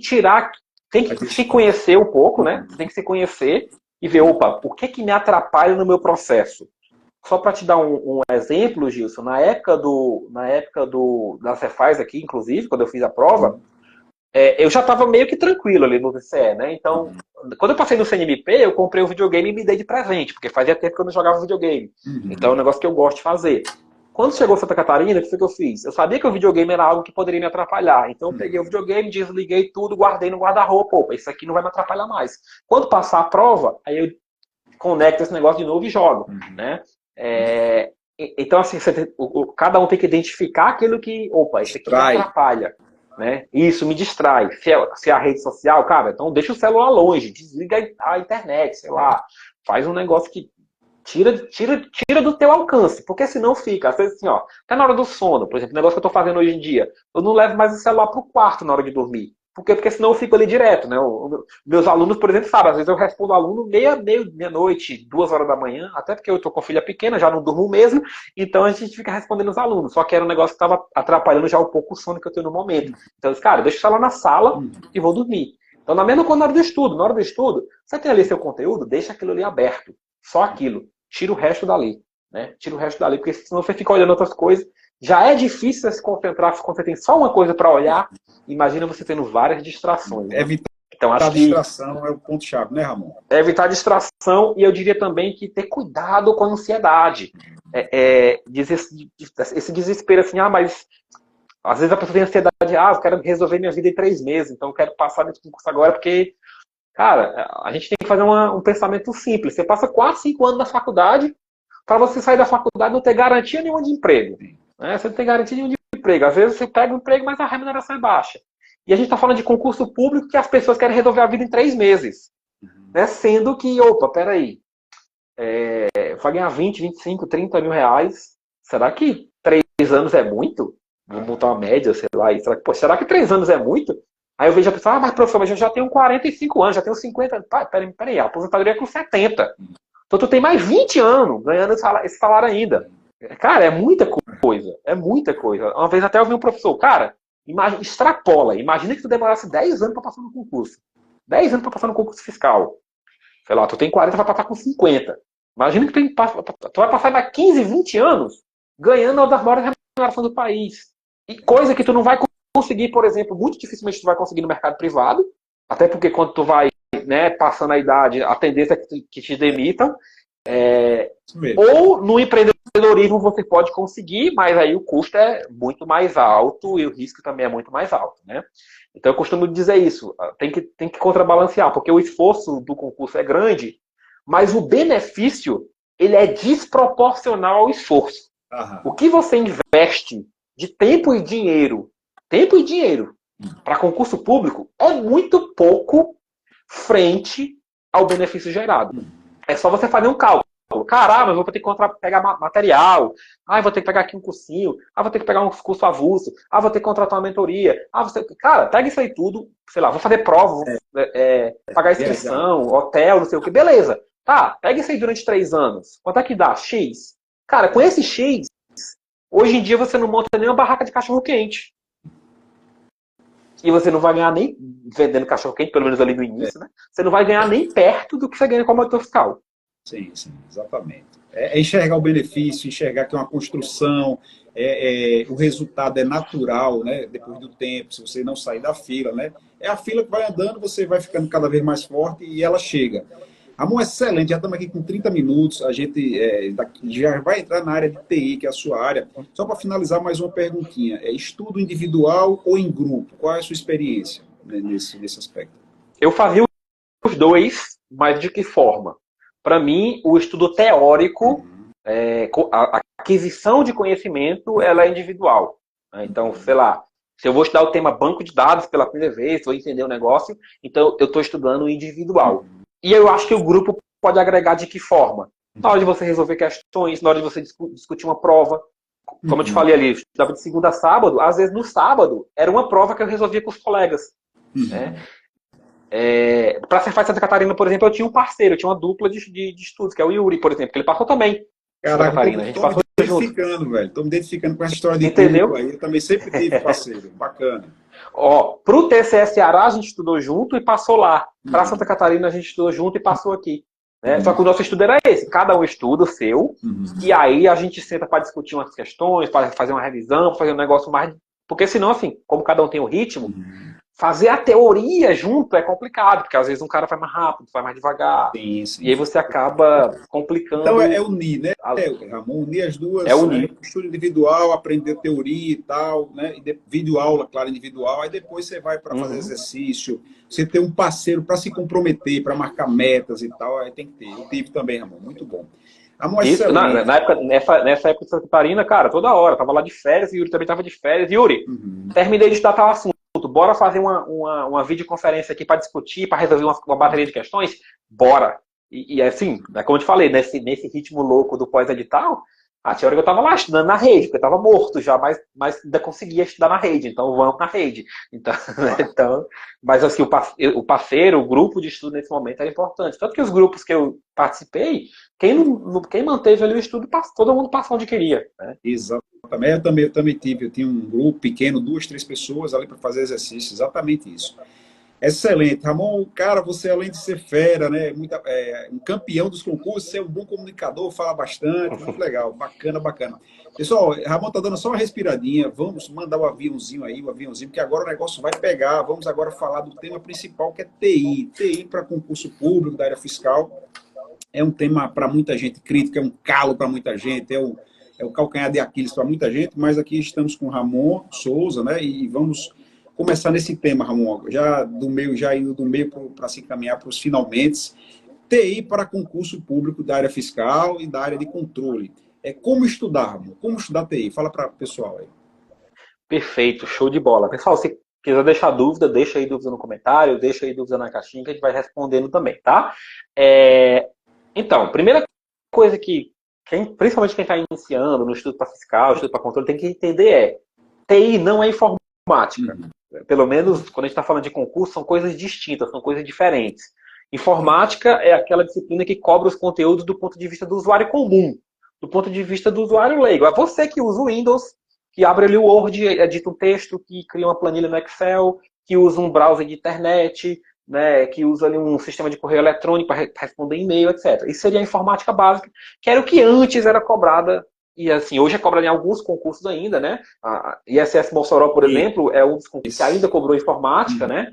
B: tem que se conhecer um pouco, né? Você tem que se conhecer e ver, opa, o que me atrapalha no meu processo? Só para te dar um exemplo, Gilson, na época da Cefaz aqui, inclusive, quando eu fiz a prova, eu já estava meio que tranquilo ali no VCE, né? Então, quando eu passei no CNMP, eu comprei um videogame e me dei de presente, porque fazia tempo que eu não jogava videogame. Então é um negócio que eu gosto de fazer. Quando chegou Santa Catarina, o que foi que eu fiz? Eu sabia que o videogame era algo que poderia me atrapalhar. Então eu peguei o videogame, desliguei tudo, guardei no guarda-roupa. Opa, isso aqui não vai me atrapalhar mais. Quando passar a prova, aí eu conecto esse negócio de novo e jogo, né? Então, assim, cada um tem que identificar aquilo que, opa, isso aqui me atrapalha. Né? Isso me distrai. Se é a rede social, cara, então deixa o celular longe, desliga a internet, sei lá. Faz um negócio que tira do teu alcance, porque senão fica, às vezes assim, ó, até na hora do sono, por exemplo, o negócio que eu tô fazendo hoje em dia, eu não levo mais o celular pro quarto na hora de dormir. Por quê? Porque senão eu fico ali direto, né? Meus alunos, por exemplo, sabem, às vezes eu respondo aluno meia-noite, 2 horas da manhã, até porque eu tô com filha pequena, já não durmo mesmo, então a gente fica respondendo os alunos. Só que era um negócio que estava atrapalhando já um pouco o sono que eu tenho no momento. Então, cara, deixa o celular na sala e vou dormir. Então, na mesma coisa na hora do estudo. Na hora do estudo, você tem ali seu conteúdo, deixa aquilo ali aberto. Só aquilo. Tira o resto dali. Né? Tira o resto dali, porque senão você fica olhando outras coisas. Já é difícil se concentrar quando você tem só uma coisa para olhar. Imagina você tendo várias distrações. Né?
A: Então, acho que distração é o ponto-chave, né, Ramon?
B: Evitar distração e eu diria também que ter cuidado com a ansiedade. Esse desespero assim, mas às vezes a pessoa tem ansiedade, eu quero resolver minha vida em 3 meses, então eu quero passar nesse concurso agora, porque, cara, a gente tem que fazer um pensamento simples. Você passa 4, 5 anos na faculdade, para você sair da faculdade não ter garantia nenhuma de emprego. Né? Você não tem garantia nenhuma de emprego. Às vezes você pega um emprego, mas a remuneração é baixa. E a gente está falando de concurso público que as pessoas querem resolver a vida em 3 meses. Né? Sendo que, opa, peraí, vai ganhar 20, 25, 30 mil reais. Será que 3 anos é muito? Vou montar uma média, sei lá. Será que 3 anos é muito? Aí eu vejo a pessoa, mas professor, mas eu já tenho 45 anos, já tenho 50. Peraí, a aposentadoria é com 70. Então tu tem mais 20 anos ganhando esse salário ainda. Cara, é muita coisa. É muita coisa. Uma vez até eu vi um professor, cara, extrapola. Imagina que tu demorasse 10 anos para passar no concurso. 10 anos para passar no concurso fiscal. Sei lá, tu tem 40, vai passar com 50. Imagina que tu vai passar mais 15, 20 anos ganhando uma das maiores remunerações do país. E coisa que tu não vai conseguir, por exemplo, muito dificilmente tu vai conseguir no mercado privado, até porque quando tu vai, né, passando a idade, a tendência é que te demitam. Ou no empreendedorismo você pode conseguir, mas aí o custo é muito mais alto e o risco também é muito mais alto, né? Então eu costumo dizer isso, tem que contrabalancear, porque o esforço do concurso é grande, mas o benefício ele é desproporcional ao esforço. O que você investe de tempo e dinheiro para concurso público é muito pouco frente ao benefício gerado. É só você fazer um cálculo. Caramba, eu vou ter que pegar material. Vou ter que pegar aqui um cursinho. Vou ter que pegar um curso avulso. Vou ter que contratar uma mentoria. Cara, pega isso aí tudo. Sei lá, vou fazer prova, pagar inscrição, hotel, não sei o que. Beleza. Tá, pega isso aí durante 3 anos. Quanto é que dá? X. Cara, com esse X, Hoje em dia você não monta nem uma barraca de cachorro-quente. E você não vai ganhar nem vendendo cachorro-quente, pelo menos ali no início, né? Você não vai ganhar nem perto do que você ganha como auditor fiscal.
A: Sim, sim, exatamente. É enxergar o benefício, enxergar que é uma construção, o resultado é natural, né? Depois do tempo, se você não sair da fila, né? É a fila que vai andando, você vai ficando cada vez mais forte e ela chega. Ramon, excelente, já estamos aqui com 30 minutos, a gente já vai entrar na área de TI, que é a sua área. Só para finalizar, mais uma perguntinha. É estudo individual ou em grupo? Qual é a sua experiência, né, nesse aspecto?
B: Eu fazia os dois, mas de que forma? Para mim, o estudo teórico, a aquisição de conhecimento, ela é individual. Né? Então, sei lá, se eu vou estudar o tema banco de dados pela primeira vez, vou entender o negócio, então eu estou estudando individual. E eu acho que o grupo pode agregar de que forma? Na hora de você resolver questões, na hora de você discutir uma prova. Como eu te falei ali, eu estudava de segunda a sábado, às vezes no sábado era uma prova que eu resolvia com os colegas. Né? Para a Cefaz Santa Catarina, por exemplo, eu tinha um parceiro, eu tinha uma dupla de estudos, que é o Yuri, por exemplo, que ele passou também. Santa
A: Caraca,
B: Catarina, a gente passou
A: me
B: junto.
A: identificando, velho. Tô me identificando com essa história de
B: Entendeu?
A: dupla aí. Eu também sempre tive parceiro. Bacana.
B: Ó, pro TCS Ceará a gente estudou junto e passou lá. Para Santa Catarina a gente estudou junto e passou aqui. Né? Só que o nosso estudo era esse, cada um estuda o seu, e aí a gente senta para discutir umas questões, para fazer uma revisão, fazer um negócio mais. Porque senão, assim, como cada um tem o ritmo, fazer a teoria junto é complicado, porque às vezes um cara vai mais rápido, vai mais devagar.
A: Sim, sim.
B: E aí você acaba complicando.
A: Então é unir, né, Ramon? Unir as duas,
B: É unir.
A: né? Estudo individual, aprender teoria e tal, né? E vídeo aula, claro, individual. Aí depois você vai para fazer exercício, você ter um parceiro para se comprometer, para marcar metas e tal, aí tem que ter. Eu tive também, Ramon, muito bom. Ramon,
B: Isso,
A: excelente.
B: nessa época de Santa Catarina, cara, toda hora, tava lá de férias, e Yuri também tava de férias. Yuri, terminei de estudar tal assunto, bora fazer uma videoconferência aqui para discutir, para resolver uma bateria de questões? Bora! E assim, né, como eu te falei, nesse ritmo louco do pós-edital, a teoria que eu tava lá estudando na rede, porque eu tava morto já, mas ainda conseguia estudar na rede, então vamos na rede. Então, então mas assim, o parceiro, o grupo de estudo nesse momento era importante. Tanto que os grupos que eu participei, quem manteve ali o estudo, todo mundo passou onde queria. Né?
A: Exatamente. Eu também tive, eu tinha um grupo pequeno, 2, 3 pessoas ali para fazer exercício, exatamente isso. Excelente. Ramon, cara, você além de ser fera, né, um campeão dos concursos, ser um bom comunicador, fala bastante, muito legal, bacana, bacana. Pessoal, Ramon tá dando só uma respiradinha, vamos mandar o aviãozinho, que agora o negócio vai pegar. Vamos agora falar do tema principal, que é TI. TI para concurso público da área fiscal. É um tema para muita gente crítico, é um calo para muita gente, é o calcanhar de Aquiles para muita gente, mas aqui estamos com Ramon Souza, né, e vamos começar nesse tema, Ramon, já indo do meio para se encaminhar para os finalmente. TI para concurso público da área fiscal e da área de controle. Como estudar, Ramon? Como estudar TI? Fala para o pessoal aí.
B: Perfeito, show de bola. Pessoal, se quiser deixar dúvida, deixa aí dúvida no comentário, deixa aí dúvida na caixinha que a gente vai respondendo também, tá? Então, primeira coisa que principalmente quem está iniciando no estudo para fiscal, estudo para controle, tem que entender TI não é informática. Pelo menos, quando a gente está falando de concurso, são coisas distintas, são coisas diferentes. Informática é aquela disciplina que cobra os conteúdos do ponto de vista do usuário comum, do ponto de vista do usuário leigo. É você que usa o Windows, que abre ali o Word, edita um texto, que cria uma planilha no Excel, que usa um browser de internet, né, que usa ali um sistema de correio eletrônico para responder e-mail, etc. Isso seria a informática básica, que era o que antes era cobrada. E assim, hoje é cobrado em alguns concursos ainda, né? A ISS Mossoró, por exemplo, é um dos concursos que ainda cobrou informática, né?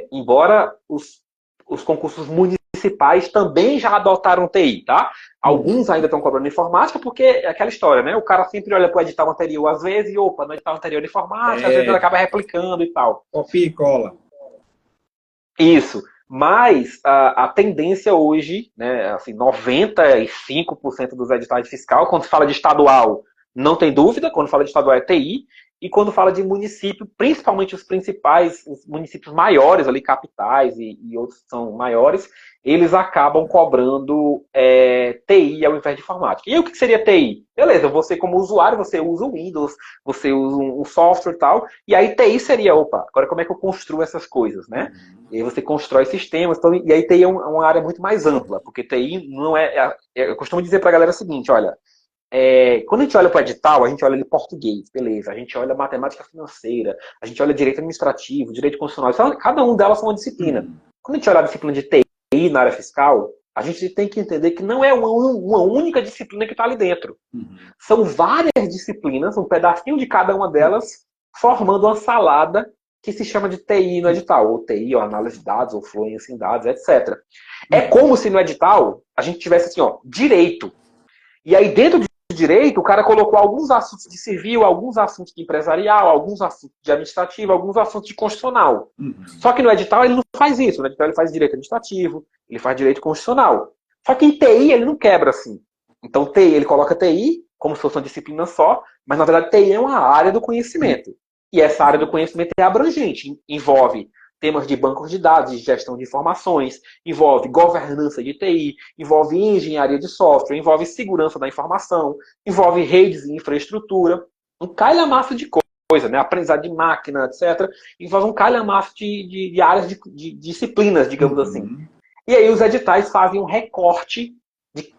B: Embora os concursos municipais também já adotaram TI, tá? Alguns ainda estão cobrando informática, porque é aquela história, né? O cara sempre olha para o edital anterior às vezes, e opa, no edital anterior de informática, às vezes ele acaba replicando e tal.
A: Copia e cola.
B: Isso. Mas a tendência hoje, né, assim, 95% dos editais de fiscal, quando se fala de estadual, não tem dúvida, quando fala de estadual é TI, e quando fala de município, principalmente os principais, os municípios maiores, ali, capitais e outros que são maiores, eles acabam cobrando TI ao invés de informática. E o que seria TI? Beleza, você como usuário, você usa o Windows, você usa um software e tal, e aí TI seria, opa, agora como é que eu construo essas coisas, né? E aí você constrói sistemas, então, e aí TI é uma área muito mais ampla, porque TI não eu costumo dizer para a galera o seguinte, olha, quando a gente olha para o edital, a gente olha em português, beleza. A gente olha matemática financeira, a gente olha direito administrativo, direito constitucional. Cada um delas é uma disciplina. Quando a gente olha a disciplina de TI na área fiscal, a gente tem que entender que não é uma única disciplina que está ali dentro. São várias disciplinas, um pedacinho de cada uma delas, formando uma salada que se chama de TI no edital, ou TI, ou análise de dados, ou fluência em dados, etc. É como se no edital a gente tivesse assim, ó, direito. E aí dentro de direito, o cara colocou alguns assuntos de civil, alguns assuntos de empresarial, alguns assuntos de administrativo, alguns assuntos de constitucional. Só que no edital ele não faz isso. No edital ele faz direito administrativo, ele faz direito constitucional. Só que em TI ele não quebra assim. Então TI, ele coloca TI como se fosse uma disciplina só, mas na verdade TI é uma área do conhecimento. E essa área do conhecimento é abrangente, envolve temas de bancos de dados, de gestão de informações, envolve governança de TI, envolve engenharia de software, envolve segurança da informação, envolve redes e infraestrutura, um calhamaço de coisa, né? Aprendizado de máquina, etc. Envolve um calhamaço de áreas de disciplinas, digamos assim. E aí os editais fazem um recorte de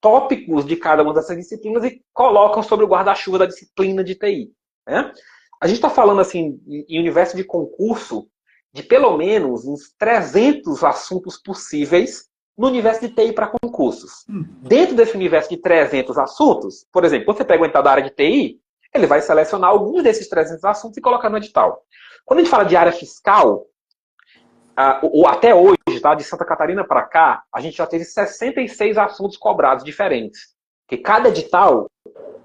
B: tópicos de cada uma dessas disciplinas e colocam sobre o guarda-chuva da disciplina de TI. Né? A gente está falando assim, em universo de concurso, de pelo menos uns 300 assuntos possíveis no universo de TI para concursos. Dentro desse universo de 300 assuntos, por exemplo, quando você pega o edital da área de TI, ele vai selecionar alguns desses 300 assuntos e colocar no edital. Quando a gente fala de área fiscal, ou até hoje, tá, de Santa Catarina para cá, a gente já teve 66 assuntos cobrados diferentes. Porque cada edital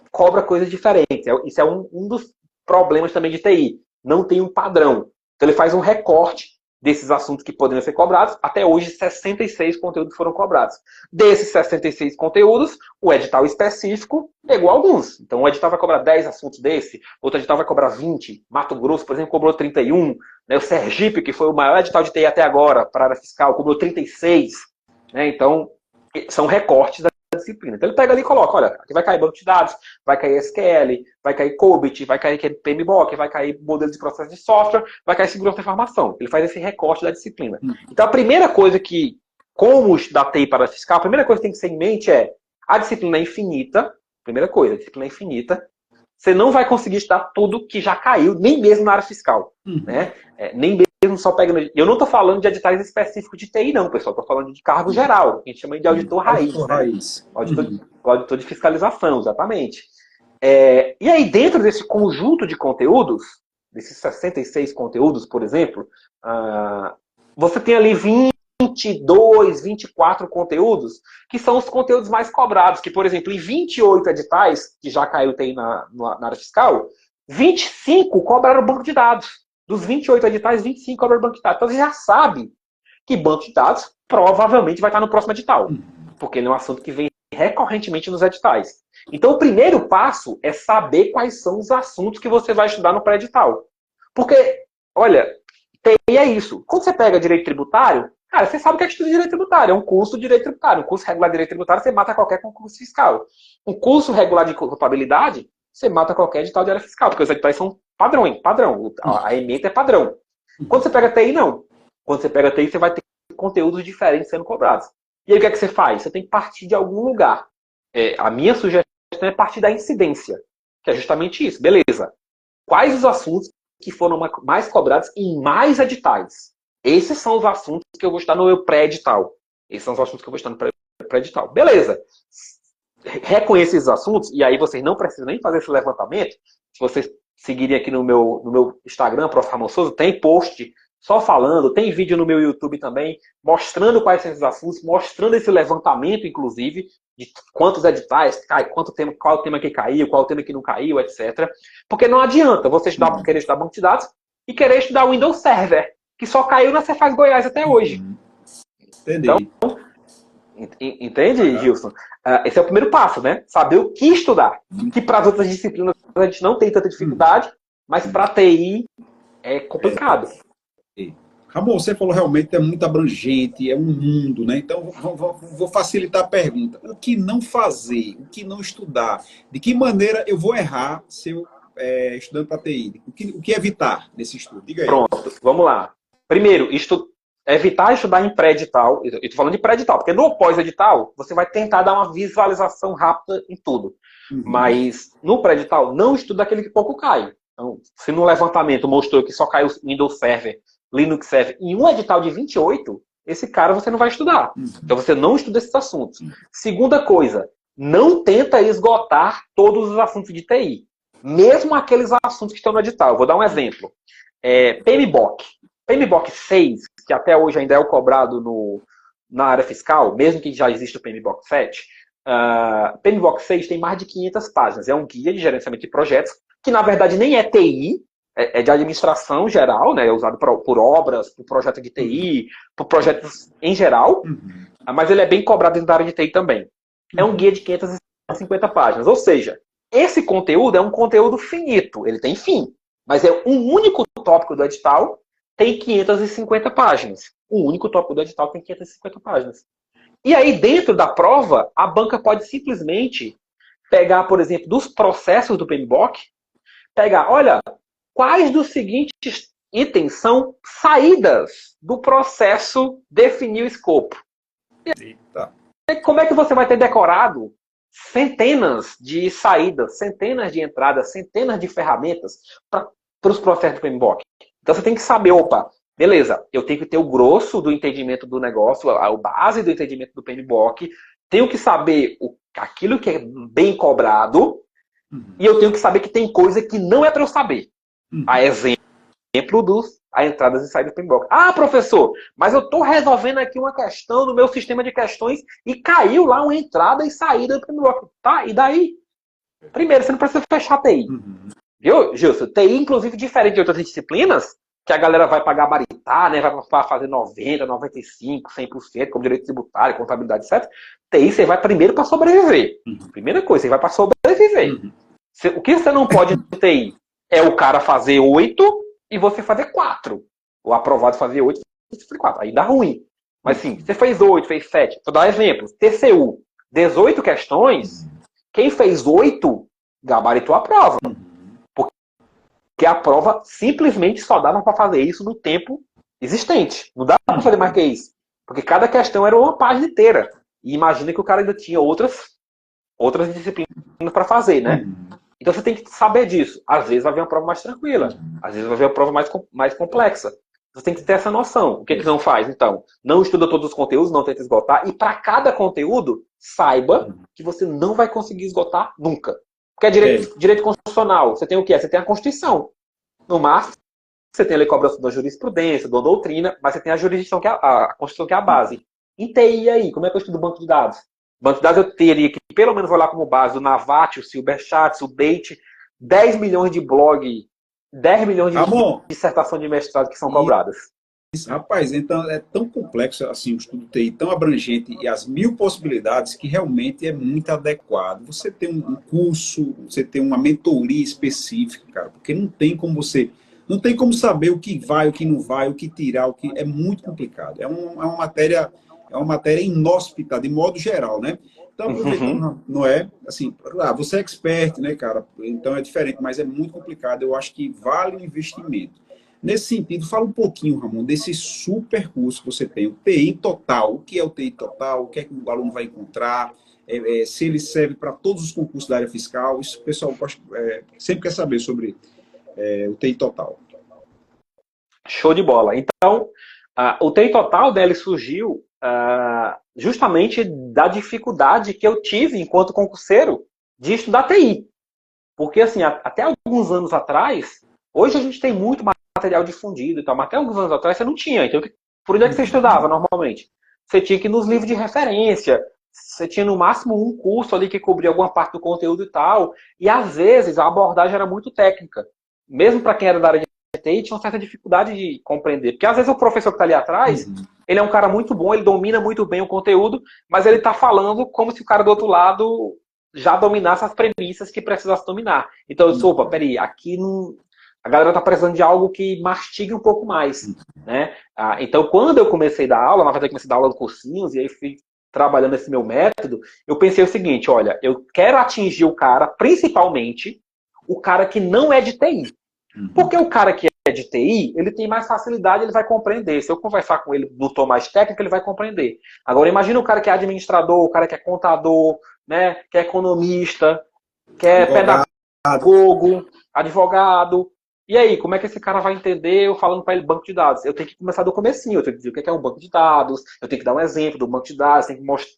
B: cobra coisas diferentes. Isso é um dos problemas também de TI. Não tem um padrão. Então ele faz um recorte desses assuntos que poderiam ser cobrados. Até hoje, 66 conteúdos foram cobrados. Desses 66 conteúdos, o edital específico pegou alguns. Então o edital vai cobrar 10 assuntos desse, outro edital vai cobrar 20. Mato Grosso, por exemplo, cobrou 31. Né? O Sergipe, que foi o maior edital de TI até agora para a área fiscal, cobrou 36. Né? Então, são recortes da disciplina. Então ele pega ali e coloca, olha, aqui vai cair banco de dados, vai cair SQL, vai cair COBIT, vai cair PMBOK, vai cair modelo de processo de software, vai cair segurança da informação. Ele faz esse recorte da disciplina. Então a primeira coisa que, como da TI para a fiscal, a primeira coisa que tem que ser em mente é, a disciplina é infinita, primeira coisa, a disciplina é infinita, você não vai conseguir estudar tudo que já caiu, nem mesmo na área fiscal. Né? Nem mesmo só pegando... Eu não estou falando de editais específicos de TI, não, pessoal. Estou falando de cargo geral, que a gente chama de auditor raiz. Auditor raiz. Né? Auditor de fiscalização, exatamente. E aí, dentro desse conjunto de conteúdos, desses 66 conteúdos, por exemplo, você tem ali 22, 24 conteúdos, que são os conteúdos mais cobrados, que, por exemplo, em 28 editais, que já caiu TI na área fiscal, 25 cobraram banco de dados. Dos 28 editais, 25 cobraram banco de dados. Então você já sabe que banco de dados provavelmente vai estar no próximo edital, porque ele é um assunto que vem recorrentemente nos editais. Então o primeiro passo é saber quais são os assuntos que você vai estudar no pré-edital. Porque, olha, TI é isso. Quando você pega direito tributário, cara, você sabe o que é estudo de direito tributário. É um curso de direito tributário. Um curso regular de direito tributário, você mata qualquer concurso fiscal. Um curso regular de contabilidade, você mata qualquer edital de área fiscal, porque os editais são padrão. A ementa é padrão. Quando você pega TI, não. Quando você pega TI, você vai ter conteúdos diferentes sendo cobrados. E aí o que é que você faz? Você tem que partir de algum lugar. A minha sugestão é partir da incidência, que é justamente isso. Beleza. Quais os assuntos que foram mais cobrados em mais editais? Esses são os assuntos que eu vou estar no meu pré-edital. Esses são os assuntos que eu vou estar no pré-edital. Beleza. Reconheça esses assuntos, e aí vocês não precisam nem fazer esse levantamento. Se vocês seguirem aqui no meu Instagram, Prof. Ramon Souza, tem post só falando, tem vídeo no meu YouTube também, mostrando quais são esses assuntos, mostrando esse levantamento, inclusive, de quantos editais cai, qual o tema que caiu, qual o tema que não caiu, etc. Porque não adianta você querer estudar banco de dados e querer estudar Windows Server, que só caiu na Cefaz Goiás até hoje.
A: Entendi.
B: Então, entende, Gilson? Esse é o primeiro passo, né? Saber o que estudar. Que para as outras disciplinas a gente não tem tanta dificuldade, mas para TI é complicado.
A: Ramon, você falou realmente é muito abrangente, é um mundo, né? Então, vou facilitar a pergunta. O que não fazer? O que não estudar? De que maneira eu vou errar se eu estudando para TI? O que evitar nesse estudo? Diga aí.
B: Pronto, vamos lá. Primeiro, evitar estudar em pré-edital. Eu estou falando de pré-edital, porque no pós-edital você vai tentar dar uma visualização rápida em tudo. Mas no pré-edital, não estuda aquele que pouco cai. Então, se no levantamento mostrou que só caiu Windows Server, Linux Server, em um edital de 28, esse cara você não vai estudar. Então você não estuda esses assuntos. Segunda coisa, não tenta esgotar todos os assuntos de TI. Mesmo aqueles assuntos que estão no edital. Eu vou dar um exemplo. PMBOK. PMBOK 6, que até hoje ainda é o cobrado na área fiscal, mesmo que já exista o PMBOK 7, PMBOK 6 tem mais de 500 páginas. É um guia de gerenciamento de projetos, que na verdade nem é TI, é de administração geral, né? É usado por obras, por projetos de TI, por projetos em geral, mas ele é bem cobrado dentro da área de TI também. É um guia de 550 páginas, ou seja, esse conteúdo é um conteúdo finito, ele tem fim, mas é um único tópico do edital, tem 550 páginas. O único tópico do edital tem 550 páginas. E aí, dentro da prova, a banca pode simplesmente pegar, por exemplo, dos processos do PMBOK, pegar, olha, quais dos seguintes itens são saídas do processo definir o escopo.
A: Eita.
B: Como é que você vai ter decorado centenas de saídas, centenas de entradas, centenas de ferramentas para os processos do PMBOK? Então você tem que saber, opa, beleza, eu tenho que ter o grosso do entendimento do negócio, a base do entendimento do PMBOK, tenho que saber aquilo que é bem cobrado, e eu tenho que saber que tem coisa que não é para eu saber. A exemplo a entradas e saídas do PMBOK. Ah, professor, mas eu estou resolvendo aqui uma questão no meu sistema de questões e caiu lá uma entrada e saída do PMBOK. Tá, e daí? Primeiro, você não precisa fechar a TI. Viu, Gilson? TI, inclusive, diferente de outras disciplinas, que a galera vai para gabaritar, né? Vai fazer 90%, 95%, 100%, como direito tributário, contabilidade, etc. TI, você vai primeiro para sobreviver. Primeira coisa, você vai para sobreviver. O que você não pode no TI é o cara fazer 8 e você fazer 4. O aprovado fazer 8 e você fazer 4. Aí dá ruim. Mas sim, você fez 8, fez 7. Vou dar um exemplo. TCU, 18 questões, quem fez 8 gabaritou a prova. Porque a prova simplesmente só dava para fazer isso no tempo existente. Não dá para fazer mais que isso. Porque cada questão era uma página inteira. E imagina que o cara ainda tinha outras disciplinas para fazer, né? Então você tem que saber disso. Às vezes vai vir uma prova mais tranquila. Às vezes vai vir uma prova mais complexa. Você tem que ter essa noção. O que não faz, então? Não estuda todos os conteúdos, não tenta esgotar. E para cada conteúdo, saiba que você não vai conseguir esgotar nunca. Porque é direito constitucional. Você tem o quê? Você tem a Constituição. No máximo, você tem a lei cobrança da jurisprudência, da doutrina, mas você tem a jurisdição, que é a Constituição, que é a base. Em TI aí, como é que eu estudo banco de dados? Banco de dados eu teria que, pelo menos, olhar como base o Navat, o Silberchat, o Bait, 10 milhões de blog, 10 milhões de dissertação de mestrado que são cobradas.
A: Rapaz, então é tão complexo assim o estudo TI, tão abrangente e as 1000 possibilidades que realmente é muito adequado. Você tem um curso, você tem uma mentoria específica, cara, porque não tem como saber o que vai, o que não vai, o que tirar, o que é muito complicado. É uma matéria inóspita, de modo geral, né? Então, aproveitando, não é assim, você é expert, né, cara? Então é diferente, mas é muito complicado. Eu acho que vale o investimento. Nesse sentido, fala um pouquinho, Ramon, desse super curso que você tem, o TI Total. O que é o TI Total? O que é que o aluno vai encontrar? Se ele serve para todos os concursos da área fiscal. Isso o pessoal sempre quer saber sobre o TI Total.
B: Show de bola. Então, o TI Total dele surgiu justamente da dificuldade que eu tive enquanto concurseiro de estudar TI. Porque, assim, até alguns anos atrás, hoje a gente tem muito material difundido e tal, mas até alguns anos atrás você não tinha. Então, por onde é que você estudava normalmente? Você tinha que ir nos livros de referência, você tinha no máximo um curso ali que cobria alguma parte do conteúdo e tal, e às vezes a abordagem era muito técnica. Mesmo para quem era da área de TI, tinha uma certa dificuldade de compreender. Porque às vezes o professor que está ali atrás, ele é um cara muito bom, ele domina muito bem o conteúdo, mas ele está falando como se o cara do outro lado já dominasse as premissas que precisasse dominar. Então eu disse, opa, peraí, aqui não... A galera está precisando de algo que mastigue um pouco mais, né? Então, quando eu comecei a dar aula, na verdade, eu comecei a dar aula de cursinhos, e aí fui trabalhando esse meu método, eu pensei o seguinte, olha, eu quero atingir o cara, principalmente, o cara que não é de TI. Porque o cara que é de TI, ele tem mais facilidade, ele vai compreender. Se eu conversar com ele no tom mais técnico, ele vai compreender. Agora, imagina o cara que é administrador, o cara que é contador, né, que é economista. que é
A: Advogado.
B: pedagogo, advogado. E aí, como é que esse cara vai entender eu falando para ele banco de dados? Eu tenho que começar do comecinho, eu tenho que dizer o que é um banco de dados, eu tenho que dar um exemplo do banco de dados, tenho que mostrar.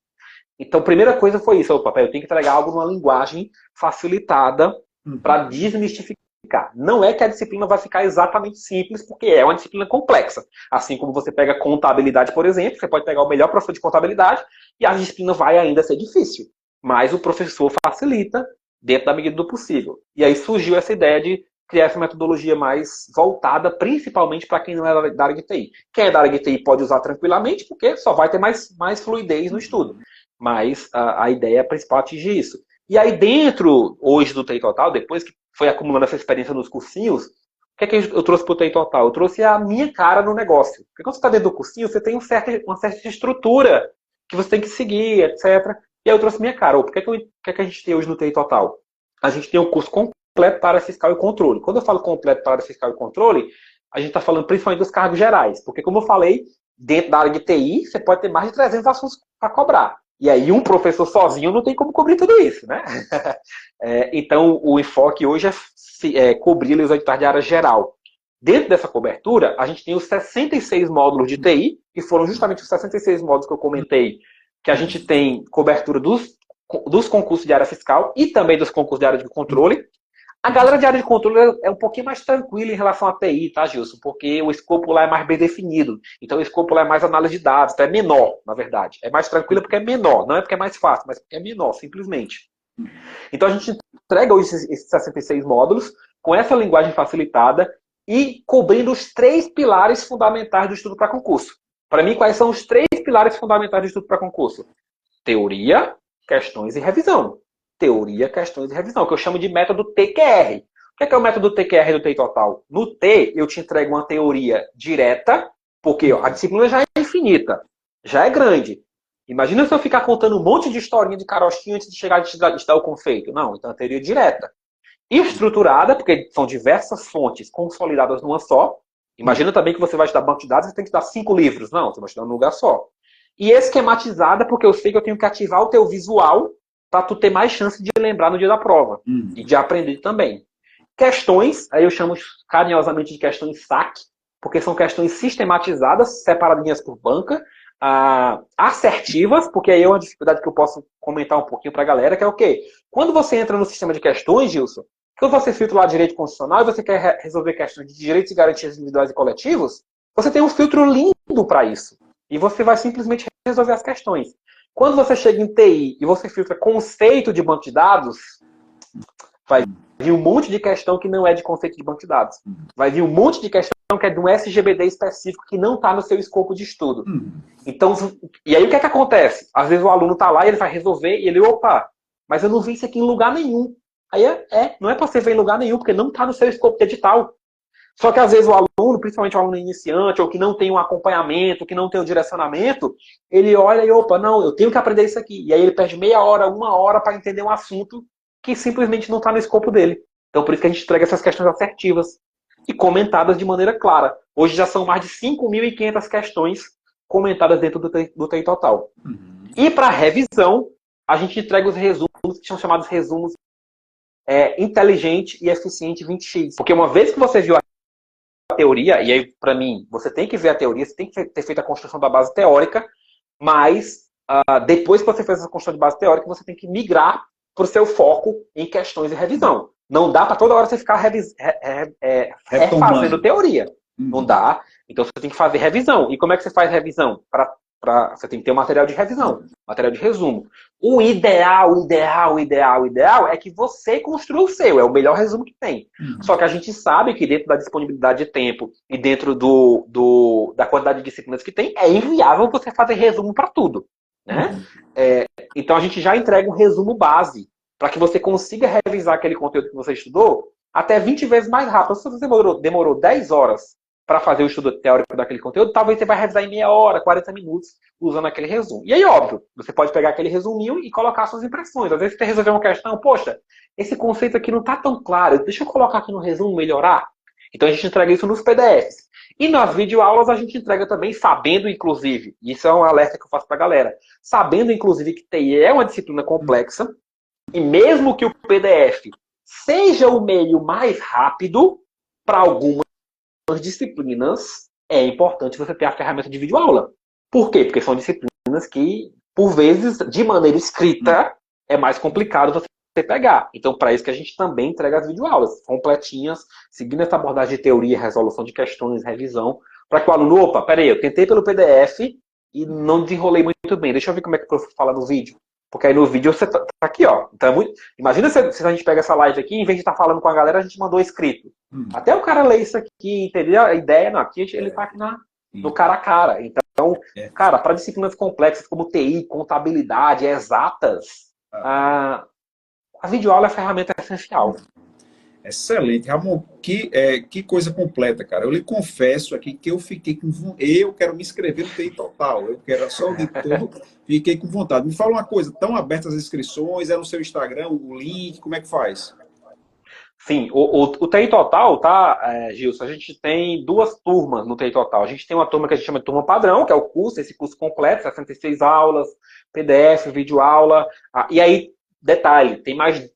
B: Então, a primeira coisa foi isso, opa, eu tenho que entregar algo numa linguagem facilitada para desmistificar. Não é que a disciplina vai ficar exatamente simples, porque é uma disciplina complexa. Assim como você pega contabilidade, por exemplo, você pode pegar o melhor professor de contabilidade e a disciplina vai ainda ser difícil. Mas o professor facilita dentro da medida do possível. E aí surgiu essa ideia de criar essa metodologia mais voltada principalmente para quem não é da área de TI. Quem é da área de TI pode usar tranquilamente, porque só vai ter mais fluidez no estudo. Mas a ideia principal é atingir isso. E aí dentro, hoje, do TI Total, depois que foi acumulando essa experiência nos cursinhos, o que é que eu trouxe para o TI Total? Eu trouxe a minha cara no negócio. Porque quando você está dentro do cursinho, você tem uma certa estrutura que você tem que seguir, etc. E aí eu trouxe minha cara. O que é que a gente tem hoje no TI Total? A gente tem um curso completo para área fiscal e controle. Quando eu falo completo para área fiscal e controle, a gente está falando principalmente dos cargos gerais. Porque, como eu falei, dentro da área de TI, você pode ter mais de 300 assuntos para cobrar. E aí um professor sozinho não tem como cobrir tudo isso, né? Então, o enfoque hoje é cobrir os editais de área geral. Dentro dessa cobertura, a gente tem os 66 módulos de TI, que foram justamente os 66 módulos que eu comentei, que a gente tem cobertura dos concursos de área fiscal e também dos concursos de área de controle. A galera de área de controle é um pouquinho mais tranquila em relação à TI, tá, Gilson? Porque o escopo lá é mais bem definido. Então, o escopo lá é mais análise de dados. Então, é menor, na verdade. É mais tranquilo porque é menor. Não é porque é mais fácil, mas porque é menor, simplesmente. Então, a gente entrega esses 66 módulos com essa linguagem facilitada e cobrindo os 3 pilares fundamentais do estudo para concurso. Para mim, quais são os 3 pilares fundamentais do estudo para concurso? Teoria, questões e revisão. Teoria, questões e revisão, que eu chamo de método TQR. O que é o método TQR do TI Total? No T, eu te entrego uma teoria direta, porque a disciplina já é infinita, já é grande. Imagina se eu ficar contando um monte de historinha de carochinha antes de chegar a te dar o conceito. Não, então é teoria direta. E estruturada, porque são diversas fontes consolidadas numa só. Imagina também que você vai estudar banco de dados e tem que estudar 5 livros. Não, você vai estudar num lugar só. E esquematizada, porque eu sei que eu tenho que ativar o teu visual para tu ter mais chance de lembrar no dia da prova. E de aprender também. Questões, aí eu chamo carinhosamente de questões SAC, porque são questões sistematizadas, separadinhas por banca, assertivas, porque aí é uma dificuldade que eu posso comentar um pouquinho para a galera, que é o quê? Quando você entra no sistema de questões, Gilson, quando você filtra lá direito constitucional e você quer resolver questões de direitos e garantias individuais e coletivos, você tem um filtro lindo para isso. E você vai simplesmente resolver as questões. Quando você chega em TI e você filtra conceito de banco de dados, vai vir um monte de questão que não é de conceito de banco de dados. Vai vir um monte de questão que é de um SGBD específico que não está no seu escopo de estudo. Então, e aí o que é que acontece? Às vezes o aluno está lá e ele vai resolver e ele, opa, mas eu não vi isso aqui em lugar nenhum. Aí não é para você ver em lugar nenhum, porque não está no seu escopo de edital. Só que às vezes o aluno, principalmente o aluno iniciante, ou que não tem um acompanhamento, que não tem um direcionamento, ele olha e, opa, não, eu tenho que aprender isso aqui. E aí ele perde meia hora, 1 hora para entender um assunto que simplesmente não está no escopo dele. Então por isso que a gente entrega essas questões assertivas e comentadas de maneira clara. Hoje já são mais de 5.500 questões comentadas dentro do TI Total. E para revisão, a gente entrega os resumos, que são chamados resumos inteligente e eficiente 20x. Porque uma vez que você viu a teoria, e aí, para mim, você tem que ver a teoria, você tem que ter feito a construção da base teórica, mas depois que você fez essa construção de base teórica, você tem que migrar para o seu foco em questões e revisão. Não dá para toda hora você ficar refazendo teoria. Não dá. Então, você tem que fazer revisão. E como é que você faz revisão? Você tem que ter um material de revisão, material de resumo. O ideal é que você construa o seu. É o melhor resumo que tem. Só que a gente sabe que dentro da disponibilidade de tempo e dentro da quantidade de disciplinas que tem, é inviável você fazer resumo para tudo. Né? Então a gente já entrega um resumo base para que você consiga revisar aquele conteúdo que você estudou até 20 vezes mais rápido. Se você demorou 10 horas para fazer o estudo teórico daquele conteúdo, talvez você vai revisar em meia hora, 40 minutos, usando aquele resumo. E aí, óbvio, você pode pegar aquele resuminho e colocar suas impressões. Às vezes você resolver uma questão, poxa, esse conceito aqui não está tão claro, deixa eu colocar aqui no resumo, melhorar. Então a gente entrega isso nos PDFs. E nas videoaulas a gente entrega também, sabendo, inclusive, isso é um alerta que eu faço para a galera, sabendo, inclusive, que TI é uma disciplina complexa, E mesmo que o PDF seja o meio mais rápido, para algumas disciplinas é importante você ter a ferramenta de videoaula. Por quê? Porque são disciplinas que, por vezes, de maneira escrita, é mais complicado você pegar. Então, para isso que a gente também entrega as videoaulas completinhas, seguindo essa abordagem de teoria, resolução de questões, revisão, para que o aluno, opa, peraí, eu tentei pelo PDF e não desenrolei muito bem. Deixa eu ver como é que o professor fala no vídeo. Porque aí no vídeo você tá aqui, ó. Então é muito... Imagina se a gente pega essa live aqui, em vez de estar falando com a galera, a gente mandou escrito. Até o cara ler isso aqui, entender a ideia, não. Aqui ele tá aqui no cara a cara. Então, cara, para disciplinas complexas como TI, contabilidade, exatas, a videoaula é a ferramenta essencial.
A: Excelente, Ramon, que coisa completa, cara. Eu lhe confesso aqui que eu fiquei com... Eu quero me inscrever no TI Total, eu quero só auditor, fiquei com vontade. Me fala uma coisa, estão abertas as inscrições, é no seu Instagram, o link, como é que faz?
B: Sim, o TI Total, tá, Gilson? A gente tem duas turmas no TI Total. A gente tem uma turma que a gente chama de turma padrão, que é o curso, esse curso completo, 66 aulas, PDF, videoaula, e aí detalhe, tem mais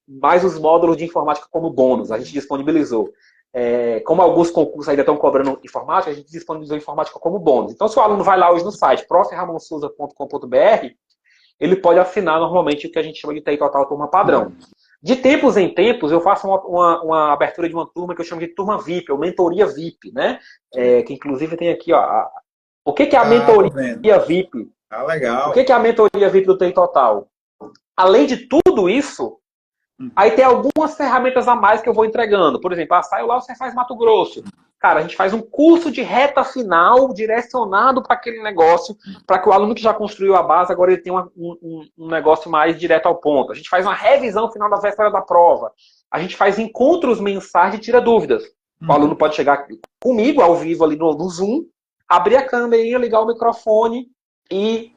B: os módulos de informática como bônus, a gente disponibilizou. Como alguns concursos ainda estão cobrando informática, a gente disponibilizou informática como bônus. Então, se o aluno vai lá hoje no site proframonsouza.com.br, ele pode assinar normalmente o que a gente chama de TI Total Turma Padrão. De tempos em tempos, eu faço uma abertura de uma turma que eu chamo de turma VIP, ou mentoria VIP, né? Que inclusive tem aqui, ó. O que é a mentoria VIP?
A: Legal.
B: O que é a mentoria VIP do TI Total? Além de tudo isso, aí tem algumas ferramentas a mais que eu vou entregando. Por exemplo, saiu lá, você faz Mato Grosso. Cara, a gente faz um curso de reta final direcionado para aquele negócio, para que o aluno que já construiu a base, agora ele tenha um negócio mais direto ao ponto. A gente faz uma revisão final da véspera da prova. A gente faz encontros mensais de tira dúvidas. O aluno pode chegar comigo, ao vivo, ali no Zoom, abrir a câmera, ligar o microfone e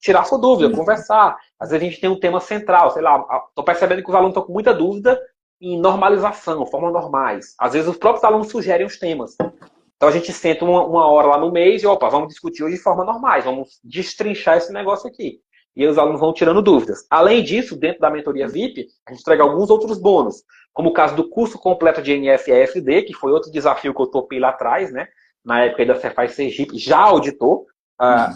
B: tirar sua dúvida, conversar. Às vezes a gente tem um tema central, sei lá, estou percebendo que os alunos estão com muita dúvida em normalização, formas normais. Às vezes os próprios alunos sugerem os temas. Então a gente senta uma hora lá no mês e, opa, vamos discutir hoje de forma normais, vamos destrinchar esse negócio aqui. E aí os alunos vão tirando dúvidas. Além disso, dentro da mentoria VIP, a gente entrega alguns outros bônus, como o caso do curso completo de NF-ESD, que foi outro desafio que eu topei lá atrás, né? Na época aí da Cefaz Sergipe, já auditou.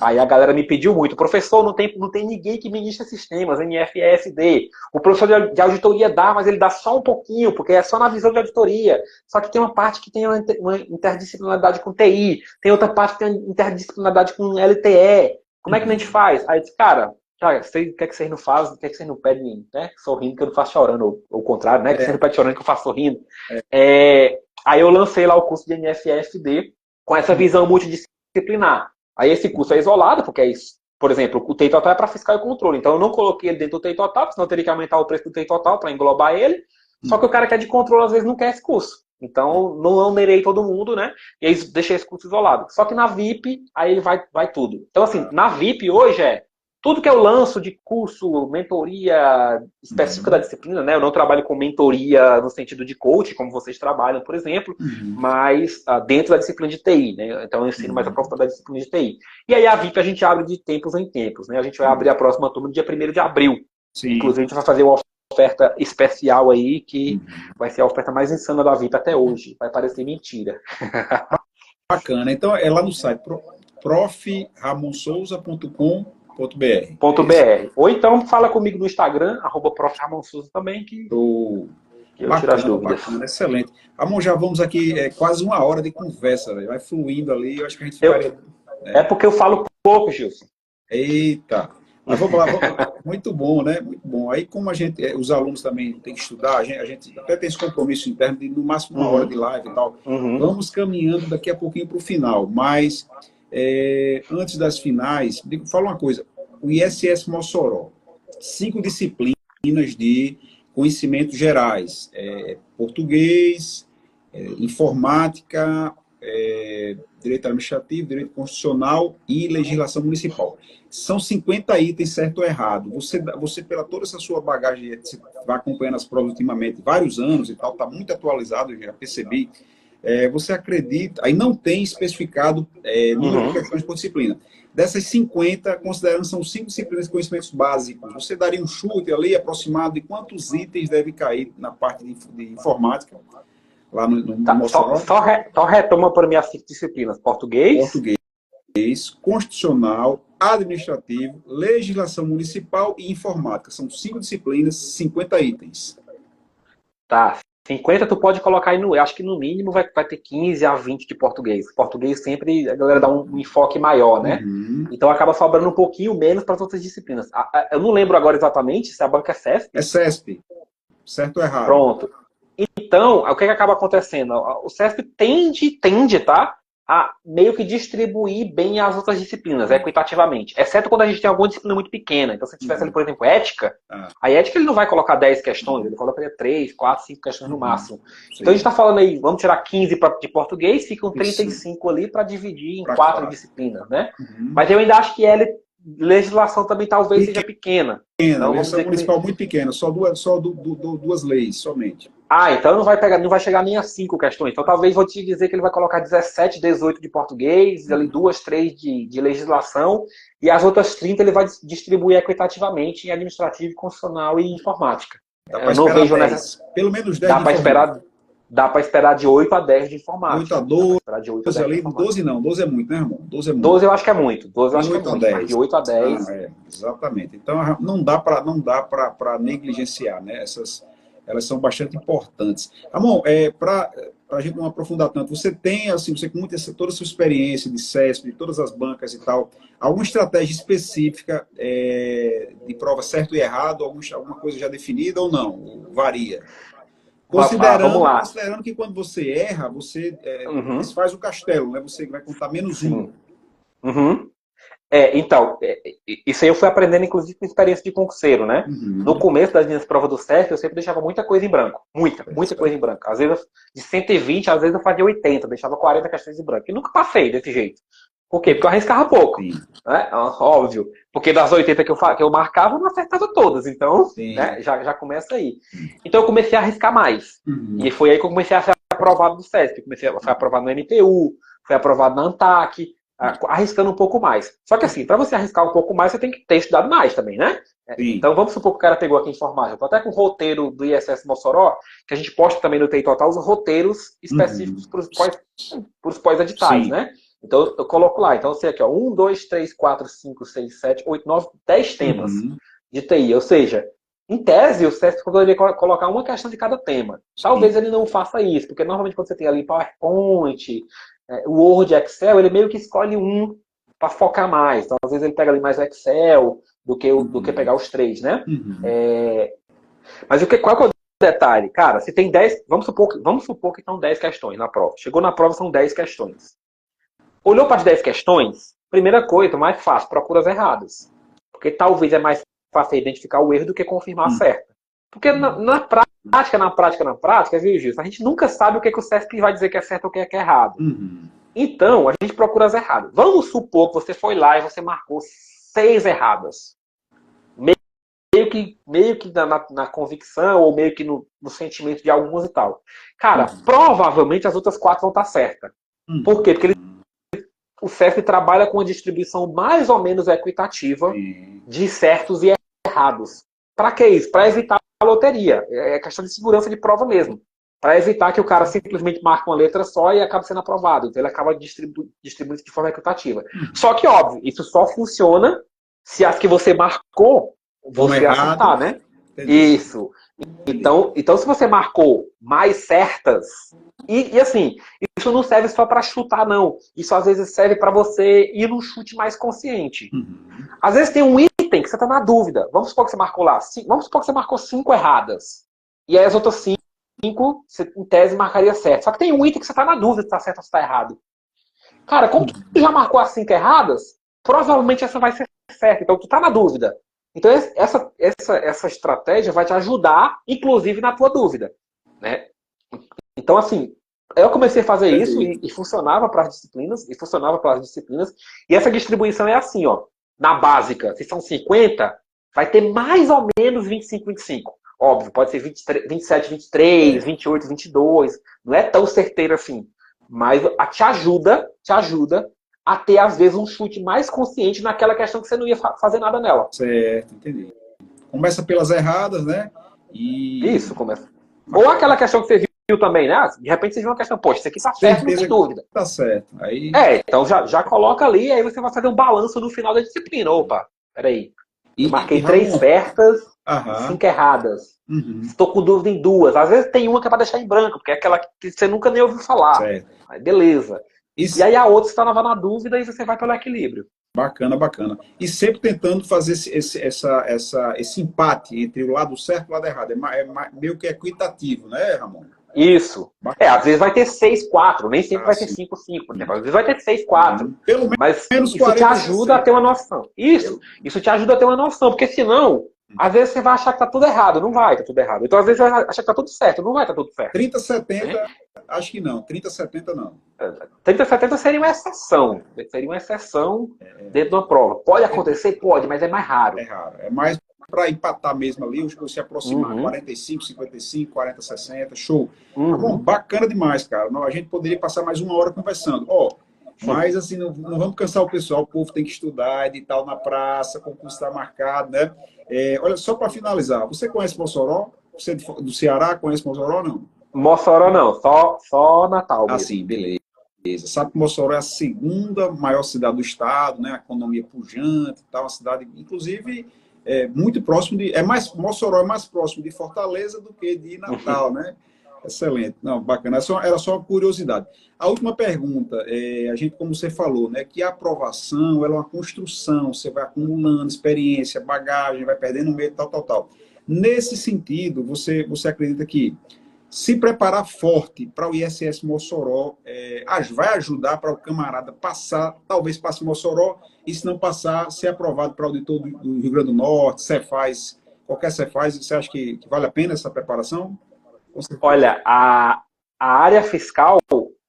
B: Aí a galera me pediu muito, professor, não tem ninguém que ministra sistemas, NF-ESD. O professor de auditoria dá, mas ele dá só um pouquinho, porque é só na visão de auditoria. Só que tem uma parte que tem uma interdisciplinaridade com TI, tem outra parte que tem interdisciplinaridade com LTE. Como é que a gente faz? Aí eu disse, cara, o que é que vocês não fazem, o que é que vocês não pedem, né? Sorrindo que eu não faço chorando, ou o contrário, né? Que vocês não pedem chorando que eu faço sorrindo. Aí eu lancei lá o curso de NF-ESD com essa visão multidisciplinar. Aí esse curso é isolado, porque é isso. Por exemplo, o TI Total é para fiscal e controle. Então eu não coloquei ele dentro do TI Total, senão eu teria que aumentar o preço do TI Total para englobar ele. Só que o cara que é de controle às vezes não quer esse curso. Então não onerei todo mundo, né? E aí deixei esse curso isolado. Só que na VIP, aí ele vai tudo. Então assim, na VIP hoje tudo que eu lanço de curso, mentoria específica da disciplina, né? Eu não trabalho com mentoria no sentido de coach, como vocês trabalham, por exemplo, mas dentro da disciplina de TI, né? Então eu ensino mais aprofundado da disciplina de TI. E aí a VIP a gente abre de tempos em tempos, né? A gente vai abrir a próxima turma no dia 1º de abril. Sim. Inclusive a gente vai fazer uma oferta especial aí, que vai ser a oferta mais insana da VIP até hoje. Vai parecer mentira.
A: Bacana. Então é lá no site proframonsouza.com.br.
B: Ou então fala comigo no Instagram, @proframonsouza também, que eu tiro as dúvidas.
A: Bacana, excelente. Ramon, já vamos aqui, quase uma hora de conversa, véio. Vai fluindo ali, eu acho que a gente ficaria...
B: É porque eu falo pouco, Gilson.
A: Eita! Mas vamos lá, muito bom, né? Muito bom. Aí como os alunos também têm que estudar, a gente até tem esse compromisso interno de no máximo uma hora de live e tal. Vamos caminhando daqui a pouquinho para o final, mas... antes das finais, fala uma coisa, o ISS Mossoró, 5 disciplinas de conhecimentos gerais, português, informática, direito administrativo, direito constitucional e legislação municipal. São 50 itens, certo ou errado. Você pela toda essa sua bagagem, você vai acompanhando as provas ultimamente, vários anos e tal, está muito atualizado, eu já percebi. Você acredita, aí não tem especificado número de questões por disciplina, Dessas 50, considerando que são 5 disciplinas de conhecimentos básicos, você daria um chute ali aproximado de quantos itens deve cair na parte de informática, lá no
B: Tá,
A: Mossoró?
B: só retoma para mim as 5 disciplinas. Português.
A: Português, constitucional, administrativo, legislação municipal e informática. São 5 disciplinas, 50 itens.
B: Tá. 50 tu pode colocar aí no. Eu acho que no mínimo vai ter 15 a 20 de português. Português sempre a galera dá um enfoque maior, né?
A: Uhum.
B: Então acaba sobrando um pouquinho menos para as outras disciplinas. Eu não lembro agora exatamente se a banca é CESP.
A: É CESP. Certo ou errado?
B: Pronto. Então, o que acaba acontecendo? O CESP tende, tá? A meio que distribuir bem as outras disciplinas, equitativamente. Exceto quando a gente tem alguma disciplina muito pequena. Então, se tivesse ali, por exemplo, ética, a ética ele não vai colocar 10 questões, ele colocaria 3, 4, 5 questões no máximo.
A: Sim.
B: Então, a gente está falando aí, vamos tirar 15 de português, ficam 35 ali para dividir em 4 disciplinas, né? Mas eu ainda acho que legislação também talvez seja pequena.
A: Então, legislação municipal muito pequena, só duas leis, somente.
B: Então não vai chegar nem a 5 questões. Então talvez vou te dizer que ele vai colocar 17, 18 de português, ali 2, 3 de legislação, e as outras 30 ele vai distribuir equitativamente em administrativo, constitucional e informática.
A: Eu não vejo pelo menos 10
B: Dá para esperar de 8 a 10 de informática.
A: 8 a 12, ali, 12 não, 12 é muito, né, irmão? 12 é muito.
B: 12 eu acho que é muito. 12 eu acho que é
A: 8 a
B: muito.
A: 10.
B: De 8 a 10.
A: Exatamente. Então não dá para negligenciar, né? Elas são bastante importantes. Ramon, para a gente não aprofundar tanto, você tem, assim, você com toda a sua experiência de CESP, de todas as bancas e tal, alguma estratégia específica de prova certo e errado, alguma coisa já definida ou não? Varia? Considerando que quando você erra, você desfaz o castelo, né? Você vai contar menos um.
B: Uhum. Então, isso aí eu fui aprendendo, inclusive, com experiência de concurseiro, né? No começo das minhas provas do CESP, eu sempre deixava muita coisa em branco. Muita coisa em branco. Às vezes, de 120, às vezes eu fazia 80, deixava 40 questões em branco. E nunca passei desse jeito. Por quê? Porque eu arriscava pouco. Né? Óbvio. Porque das 80 que eu marcava, eu não acertava todas. Então, né, já começa aí. Então, eu comecei a arriscar mais. E foi aí que eu comecei a ser aprovado do CESP. Fui aprovado no MPU, fui aprovado na ANTAC, arriscando um pouco mais. Só que assim, para você arriscar um pouco mais, você tem que ter estudado mais também, né? Então vamos supor que o cara pegou aqui informática. Eu tô até com o roteiro do ISS Mossoró, que a gente posta também no TI Total os roteiros específicos para os pós-editais, né? Então eu coloco lá. Então eu sei aqui, ó, 1, 2, 3, 4, 5, 6, 7, 8, 9, 10 temas de TI. Ou seja, em tese, o CESP poderia colocar uma questão de cada tema. Talvez ele não faça isso, porque normalmente quando você tem ali PowerPoint, o Word, Excel, ele meio que escolhe um para focar mais. Então, às vezes, ele pega ali mais o Excel do que pegar os 3, né? Mas qual que é o detalhe? Cara, se tem 10... Vamos supor que estão 10 questões na prova. Chegou na prova, são 10 questões. Olhou para as 10 questões, primeira coisa, mais fácil, procura as erradas. Porque talvez é mais fácil identificar o erro do que confirmar a certa. Porque na prática, viu, Gil? A gente nunca sabe o que o CESP vai dizer que é certo ou o que é errado. Então, a gente procura as erradas. Vamos supor que você foi lá e você marcou 6 erradas. Meio que na convicção ou meio que no sentimento de alguns e tal. Cara, provavelmente as outras 4 vão estar certas. Por quê? Porque o CESP trabalha com uma distribuição mais ou menos equitativa de certos e errados. Para que isso? Para evitar a loteria. É questão de segurança de prova mesmo. Para evitar que o cara simplesmente marque uma letra só e acabe sendo aprovado. Então ele acaba distribuindo de forma equitativa. Só que, óbvio, isso só funciona se as que você marcou você acertar, né? Isso. Então, se você marcou mais certas, e assim, isso não serve só para chutar, não. Isso às vezes serve para você ir num chute mais consciente. Às vezes tem um item que você está na dúvida. Vamos supor que você marcou lá. Vamos supor que você marcou 5 erradas. E aí as outras 5, você, em tese, marcaria certo. Só que tem um item que você está na dúvida se está certo ou se está errado. Cara, como tu já marcou as 5 erradas, provavelmente essa vai ser certa. Então, tu está na dúvida. Então, essa estratégia vai te ajudar, inclusive, na tua dúvida. Né? Então, assim, eu comecei a fazer isso e funcionava para as disciplinas. E essa distribuição é assim, ó. Na básica, se são 50, vai ter mais ou menos 25, 25. Óbvio, pode ser 23, 27, 23, 28, 22. Não é tão certeiro assim. Mas te ajuda a ter, às vezes, um chute mais consciente naquela questão que você não ia fazer nada nela.
A: Certo, entendi. Começa pelas erradas, né?
B: Isso, começa. Ou aquela questão que você viu também, né? De repente você viu uma questão, poxa, isso aqui tá certo, não tem dúvida.
A: Tá certo. Aí...
B: Então já coloca ali, aí você vai fazer um balanço no final da disciplina. Opa, peraí. Eu marquei 3 certas e 5 erradas. Estou com dúvida em 2. Às vezes tem uma que é para deixar em branco, porque é aquela que você nunca nem ouviu falar. Certo. Aí, beleza. Isso. E aí a outra você estava na dúvida e você vai pelo equilíbrio.
A: Bacana, bacana. E sempre tentando fazer esse empate entre o lado certo e o lado errado. Meio que equitativo, né, Ramon?
B: Isso. Às vezes vai ter 6-4, nem sempre vai ter 5-5. Às vezes vai ter 6-4.
A: Pelo
B: mas
A: menos
B: isso te ajuda a ter uma noção. Isso te ajuda a ter uma noção, porque senão, às vezes você vai achar que tá tudo errado. Não vai tá tudo errado. Então, às vezes, você vai achar que tá tudo certo. Não vai tá tudo certo.
A: 30-70, acho que não. 30-70 não.
B: 30-70 seria uma exceção. Seria uma exceção dentro de uma prova. Pode acontecer? Pode, mas é mais raro.
A: É raro. É mais para empatar mesmo ali, se aproximar 45-55, 40-60, show. Tá bom, bacana demais, cara. A gente poderia passar mais 1 hora conversando. Mas assim, não vamos cansar o pessoal, o povo tem que estudar, edital na praça, concurso está marcado, né? Olha, só para finalizar, você conhece Mossoró? Você é do Ceará, conhece Mossoró, não?
B: Mossoró não, só Natal mesmo.
A: Assim, beleza. Sabe que Mossoró é a 2ª maior cidade do estado, né? A economia pujante e tal, uma cidade, inclusive, muito próximo de... Mossoró é mais próximo de Fortaleza do que de Natal, né? Excelente. Não, bacana. Era só uma curiosidade. A última pergunta, a gente, como você falou, né, que a aprovação ela é uma construção, você vai acumulando experiência, bagagem, vai perdendo medo, tal. Nesse sentido, você acredita que se preparar forte para o ISS Mossoró vai ajudar para o camarada passar, talvez passe Mossoró, e se não passar, ser aprovado para o auditor do Rio Grande do Norte, Cefaz, qualquer Cefaz, você acha que vale a pena essa preparação?
B: Olha, a área fiscal,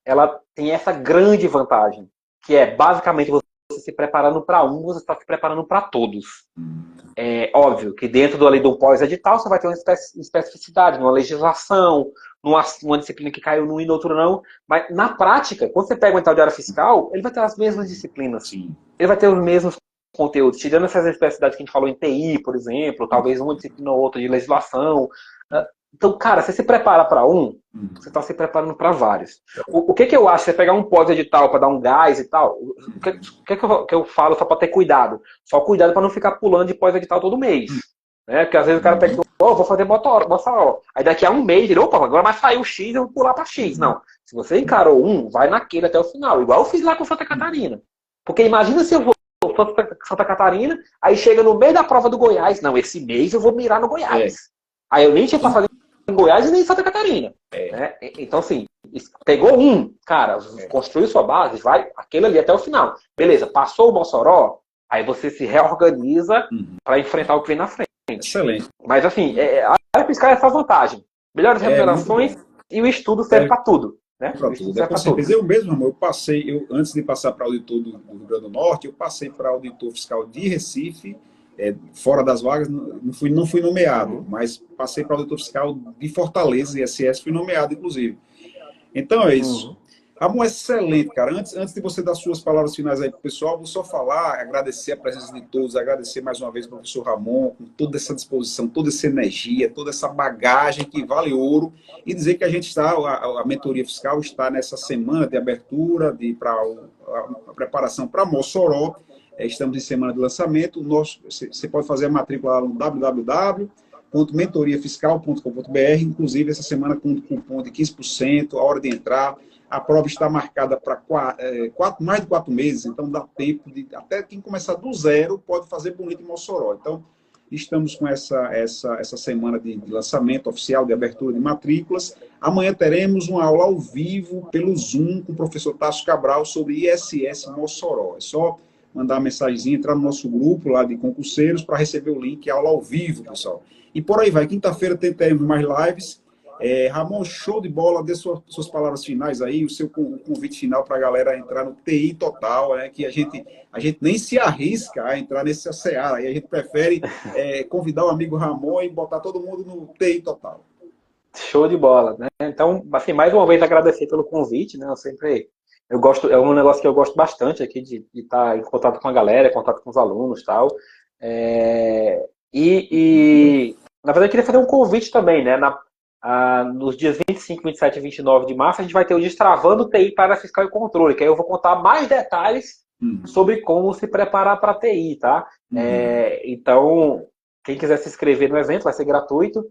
B: ela tem essa grande vantagem, que é basicamente você se preparando para você está se preparando para todos. É óbvio que dentro do pós-edital você vai ter uma especificidade, numa legislação, numa disciplina que caiu num e no outro não, mas na prática, quando você pega o edital de área fiscal, ele vai ter as mesmas disciplinas. Sim. Ele vai ter os mesmos conteúdos, tirando essas especificidades que a gente falou em TI, por exemplo, talvez uma disciplina ou outra de legislação. Então, cara, você se prepara para você está se preparando para vários. O que eu acho? Você pegar um pós-edital para dar um gás e tal, o que eu falo só para ter cuidado? Só cuidado para não ficar pulando de pós-edital todo mês. Né? Porque às vezes o cara pega, vou fazer Mossoró. Aí daqui a um mês ele, agora vai sair o X, eu vou pular para X. Não. Se você encarou vai naquele até o final. Igual eu fiz lá com Santa Catarina. Porque imagina se eu vou Santa Catarina, aí chega no meio da prova do Goiás. Não, esse mês eu vou mirar no Goiás. Aí eu nem tinha passado em Goiás e nem em Santa Catarina. Né? Então, assim, pegou cara, construiu sua base, vai aquele ali até o final. Beleza, passou o Mossoró, aí você se reorganiza para enfrentar o que vem na frente.
A: Excelente.
B: Mas, assim, a área fiscal é essa vantagem. Melhores remunerações e o estudo serve para tudo. Né?
A: Para tudo. Com certeza. Eu mesmo, amor, antes de passar para auditor do Rio Grande do Norte, eu passei para auditor fiscal de Recife, fora das vagas, não fui nomeado, mas passei para o auditor fiscal de Fortaleza, ISS, fui nomeado, inclusive. Então é isso. Ramon, excelente, cara. Antes de você dar suas palavras finais aí para o pessoal, vou só falar, agradecer a presença de todos, agradecer mais uma vez ao professor Ramon, com toda essa disposição, toda essa energia, toda essa bagagem que vale ouro, e dizer que a gente está, a mentoria fiscal está nessa semana de abertura, para a preparação para Mossoró. Estamos em semana de lançamento. Você pode fazer a matrícula lá no www.mentoriafiscal.com.br. Inclusive, essa semana com um cupom de 15%, a hora de entrar. A prova está marcada para mais de 4 meses, então dá tempo de... Até quem começar do zero pode fazer bonito em Mossoró. Então, estamos com essa semana de lançamento oficial, de abertura de matrículas. Amanhã teremos uma aula ao vivo pelo Zoom com o professor Tasso Cabral sobre ISS Mossoró. É só mandar uma mensagenzinha, entrar no nosso grupo lá de concurseiros para receber o link, aula ao vivo, pessoal. E por aí vai. Quinta-feira teremos mais lives. Ramon, show de bola. Dê suas palavras finais aí, o seu convite final para a galera entrar no TI Total, né, que a gente nem se arrisca a entrar nesse seara. Aí a gente prefere convidar o amigo Ramon e botar todo mundo no TI Total.
B: Show de bola, né? Então, assim, mais uma vez agradecer pelo convite, né? Eu sempre Eu gosto, é um negócio que eu gosto bastante aqui de estar em contato com a galera, em contato com os alunos e tal. É, na verdade, eu queria fazer um convite também, né? Nos dias 25, 27 e 29 de março, a gente vai ter o Destravando TI para Fiscal e Controle, que aí eu vou contar mais detalhes sobre como se preparar para a TI, tá? Então, quem quiser se inscrever no evento, vai ser gratuito.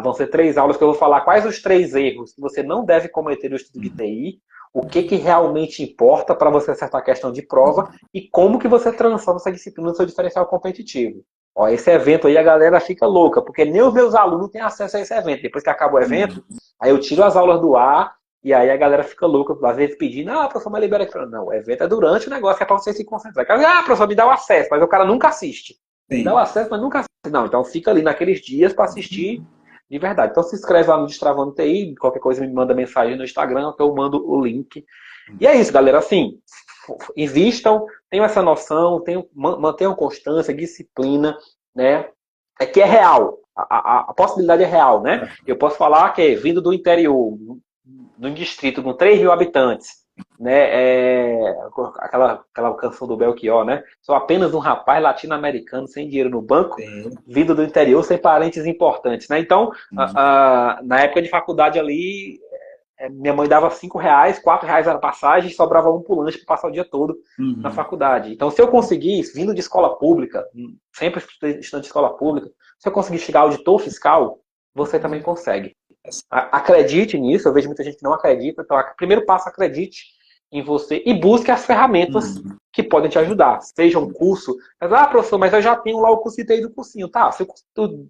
B: Vão ser 3 aulas que eu vou falar quais os 3 erros que você não deve cometer no estudo de TI, o que realmente importa para você acertar a questão de prova e como que você transforma essa disciplina no seu diferencial competitivo. Ó, esse evento aí a galera fica louca, porque nem os meus alunos têm acesso a esse evento. Depois que acaba o evento, aí eu tiro as aulas do ar e aí a galera fica louca, às vezes pedindo, professor, mas libera aqui. Não, o evento é durante o negócio, que é para você se concentrar. Professor, me dá o acesso, mas o cara nunca assiste. Me dá o acesso, mas nunca assiste. Não, então fica ali naqueles dias para assistir de verdade. Então se inscreve lá no Destravando TI, qualquer coisa me manda mensagem no Instagram, que eu mando o link. E é isso, galera. Assim, invistam, tenham essa noção, mantenham constância, disciplina, né? É que é real. A possibilidade é real, né? Eu posso falar que vindo do interior, num distrito com 3 mil habitantes, né? Aquela canção do Belchior, né? Sou apenas um rapaz latino-americano sem dinheiro no banco, vindo do interior sem parentes importantes, né? Então, na época de faculdade ali, minha mãe dava R$ 5, R$ 4 era passagem e sobrava um pro lanche para passar o dia todo na faculdade. Então, se eu conseguir, vindo de escola pública, sempre estudante de escola pública, se eu conseguir chegar ao auditor fiscal, você também consegue. Acredite nisso, eu vejo muita gente que não acredita. Então, primeiro passo, acredite em você e busque as ferramentas que podem te ajudar. Seja um curso, professor, mas eu já tenho lá o curso de TI do cursinho. Tá, se o curso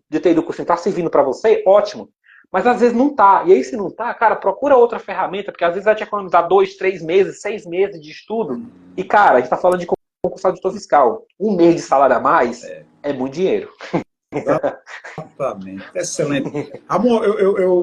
B: de TI do cursinho está servindo para você, ótimo. Mas às vezes não tá. E aí, se não tá, cara, procura outra ferramenta, porque às vezes vai te economizar 2, 3 meses, 6 meses de estudo. E, cara, a gente tá falando de concurso auditor fiscal. 1 mês de salário a mais é muito dinheiro.
A: Exatamente. Excelente. Amor,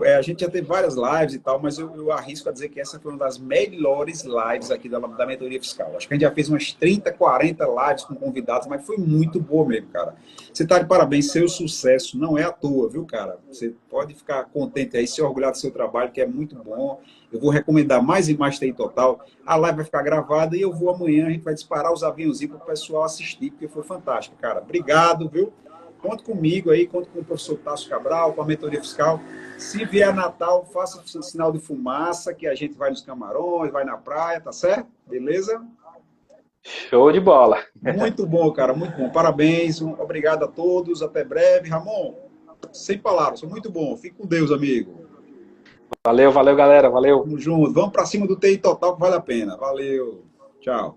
A: a gente já teve várias lives e tal, mas eu arrisco a dizer que essa foi uma das melhores lives aqui da mentoria fiscal. Acho que a gente já fez umas 30, 40 lives com convidados, mas foi muito boa mesmo, cara. Você tá de parabéns, seu sucesso não é à toa, viu, cara? Você pode ficar contente aí, se orgulhar do seu trabalho, que é muito bom. Eu vou recomendar mais e mais TI Total. A live vai ficar gravada e eu vou amanhã, a gente vai disparar os aviãozinhos para o pessoal assistir, porque foi fantástico, cara. Obrigado, viu? Conta comigo aí, conta com o professor Tasso Cabral, com a mentoria fiscal. Se vier Natal, faça o sinal de fumaça, que a gente vai nos camarões, vai na praia, tá certo? Beleza?
B: Show de bola.
A: Muito bom, cara, muito bom. Parabéns, obrigado a todos, até breve. Ramon, sem palavras, foi muito bom. Fique com Deus, amigo.
B: Valeu, galera, valeu.
A: Tamo junto. Vamos para cima do TI Total, que vale a pena. Valeu. Tchau.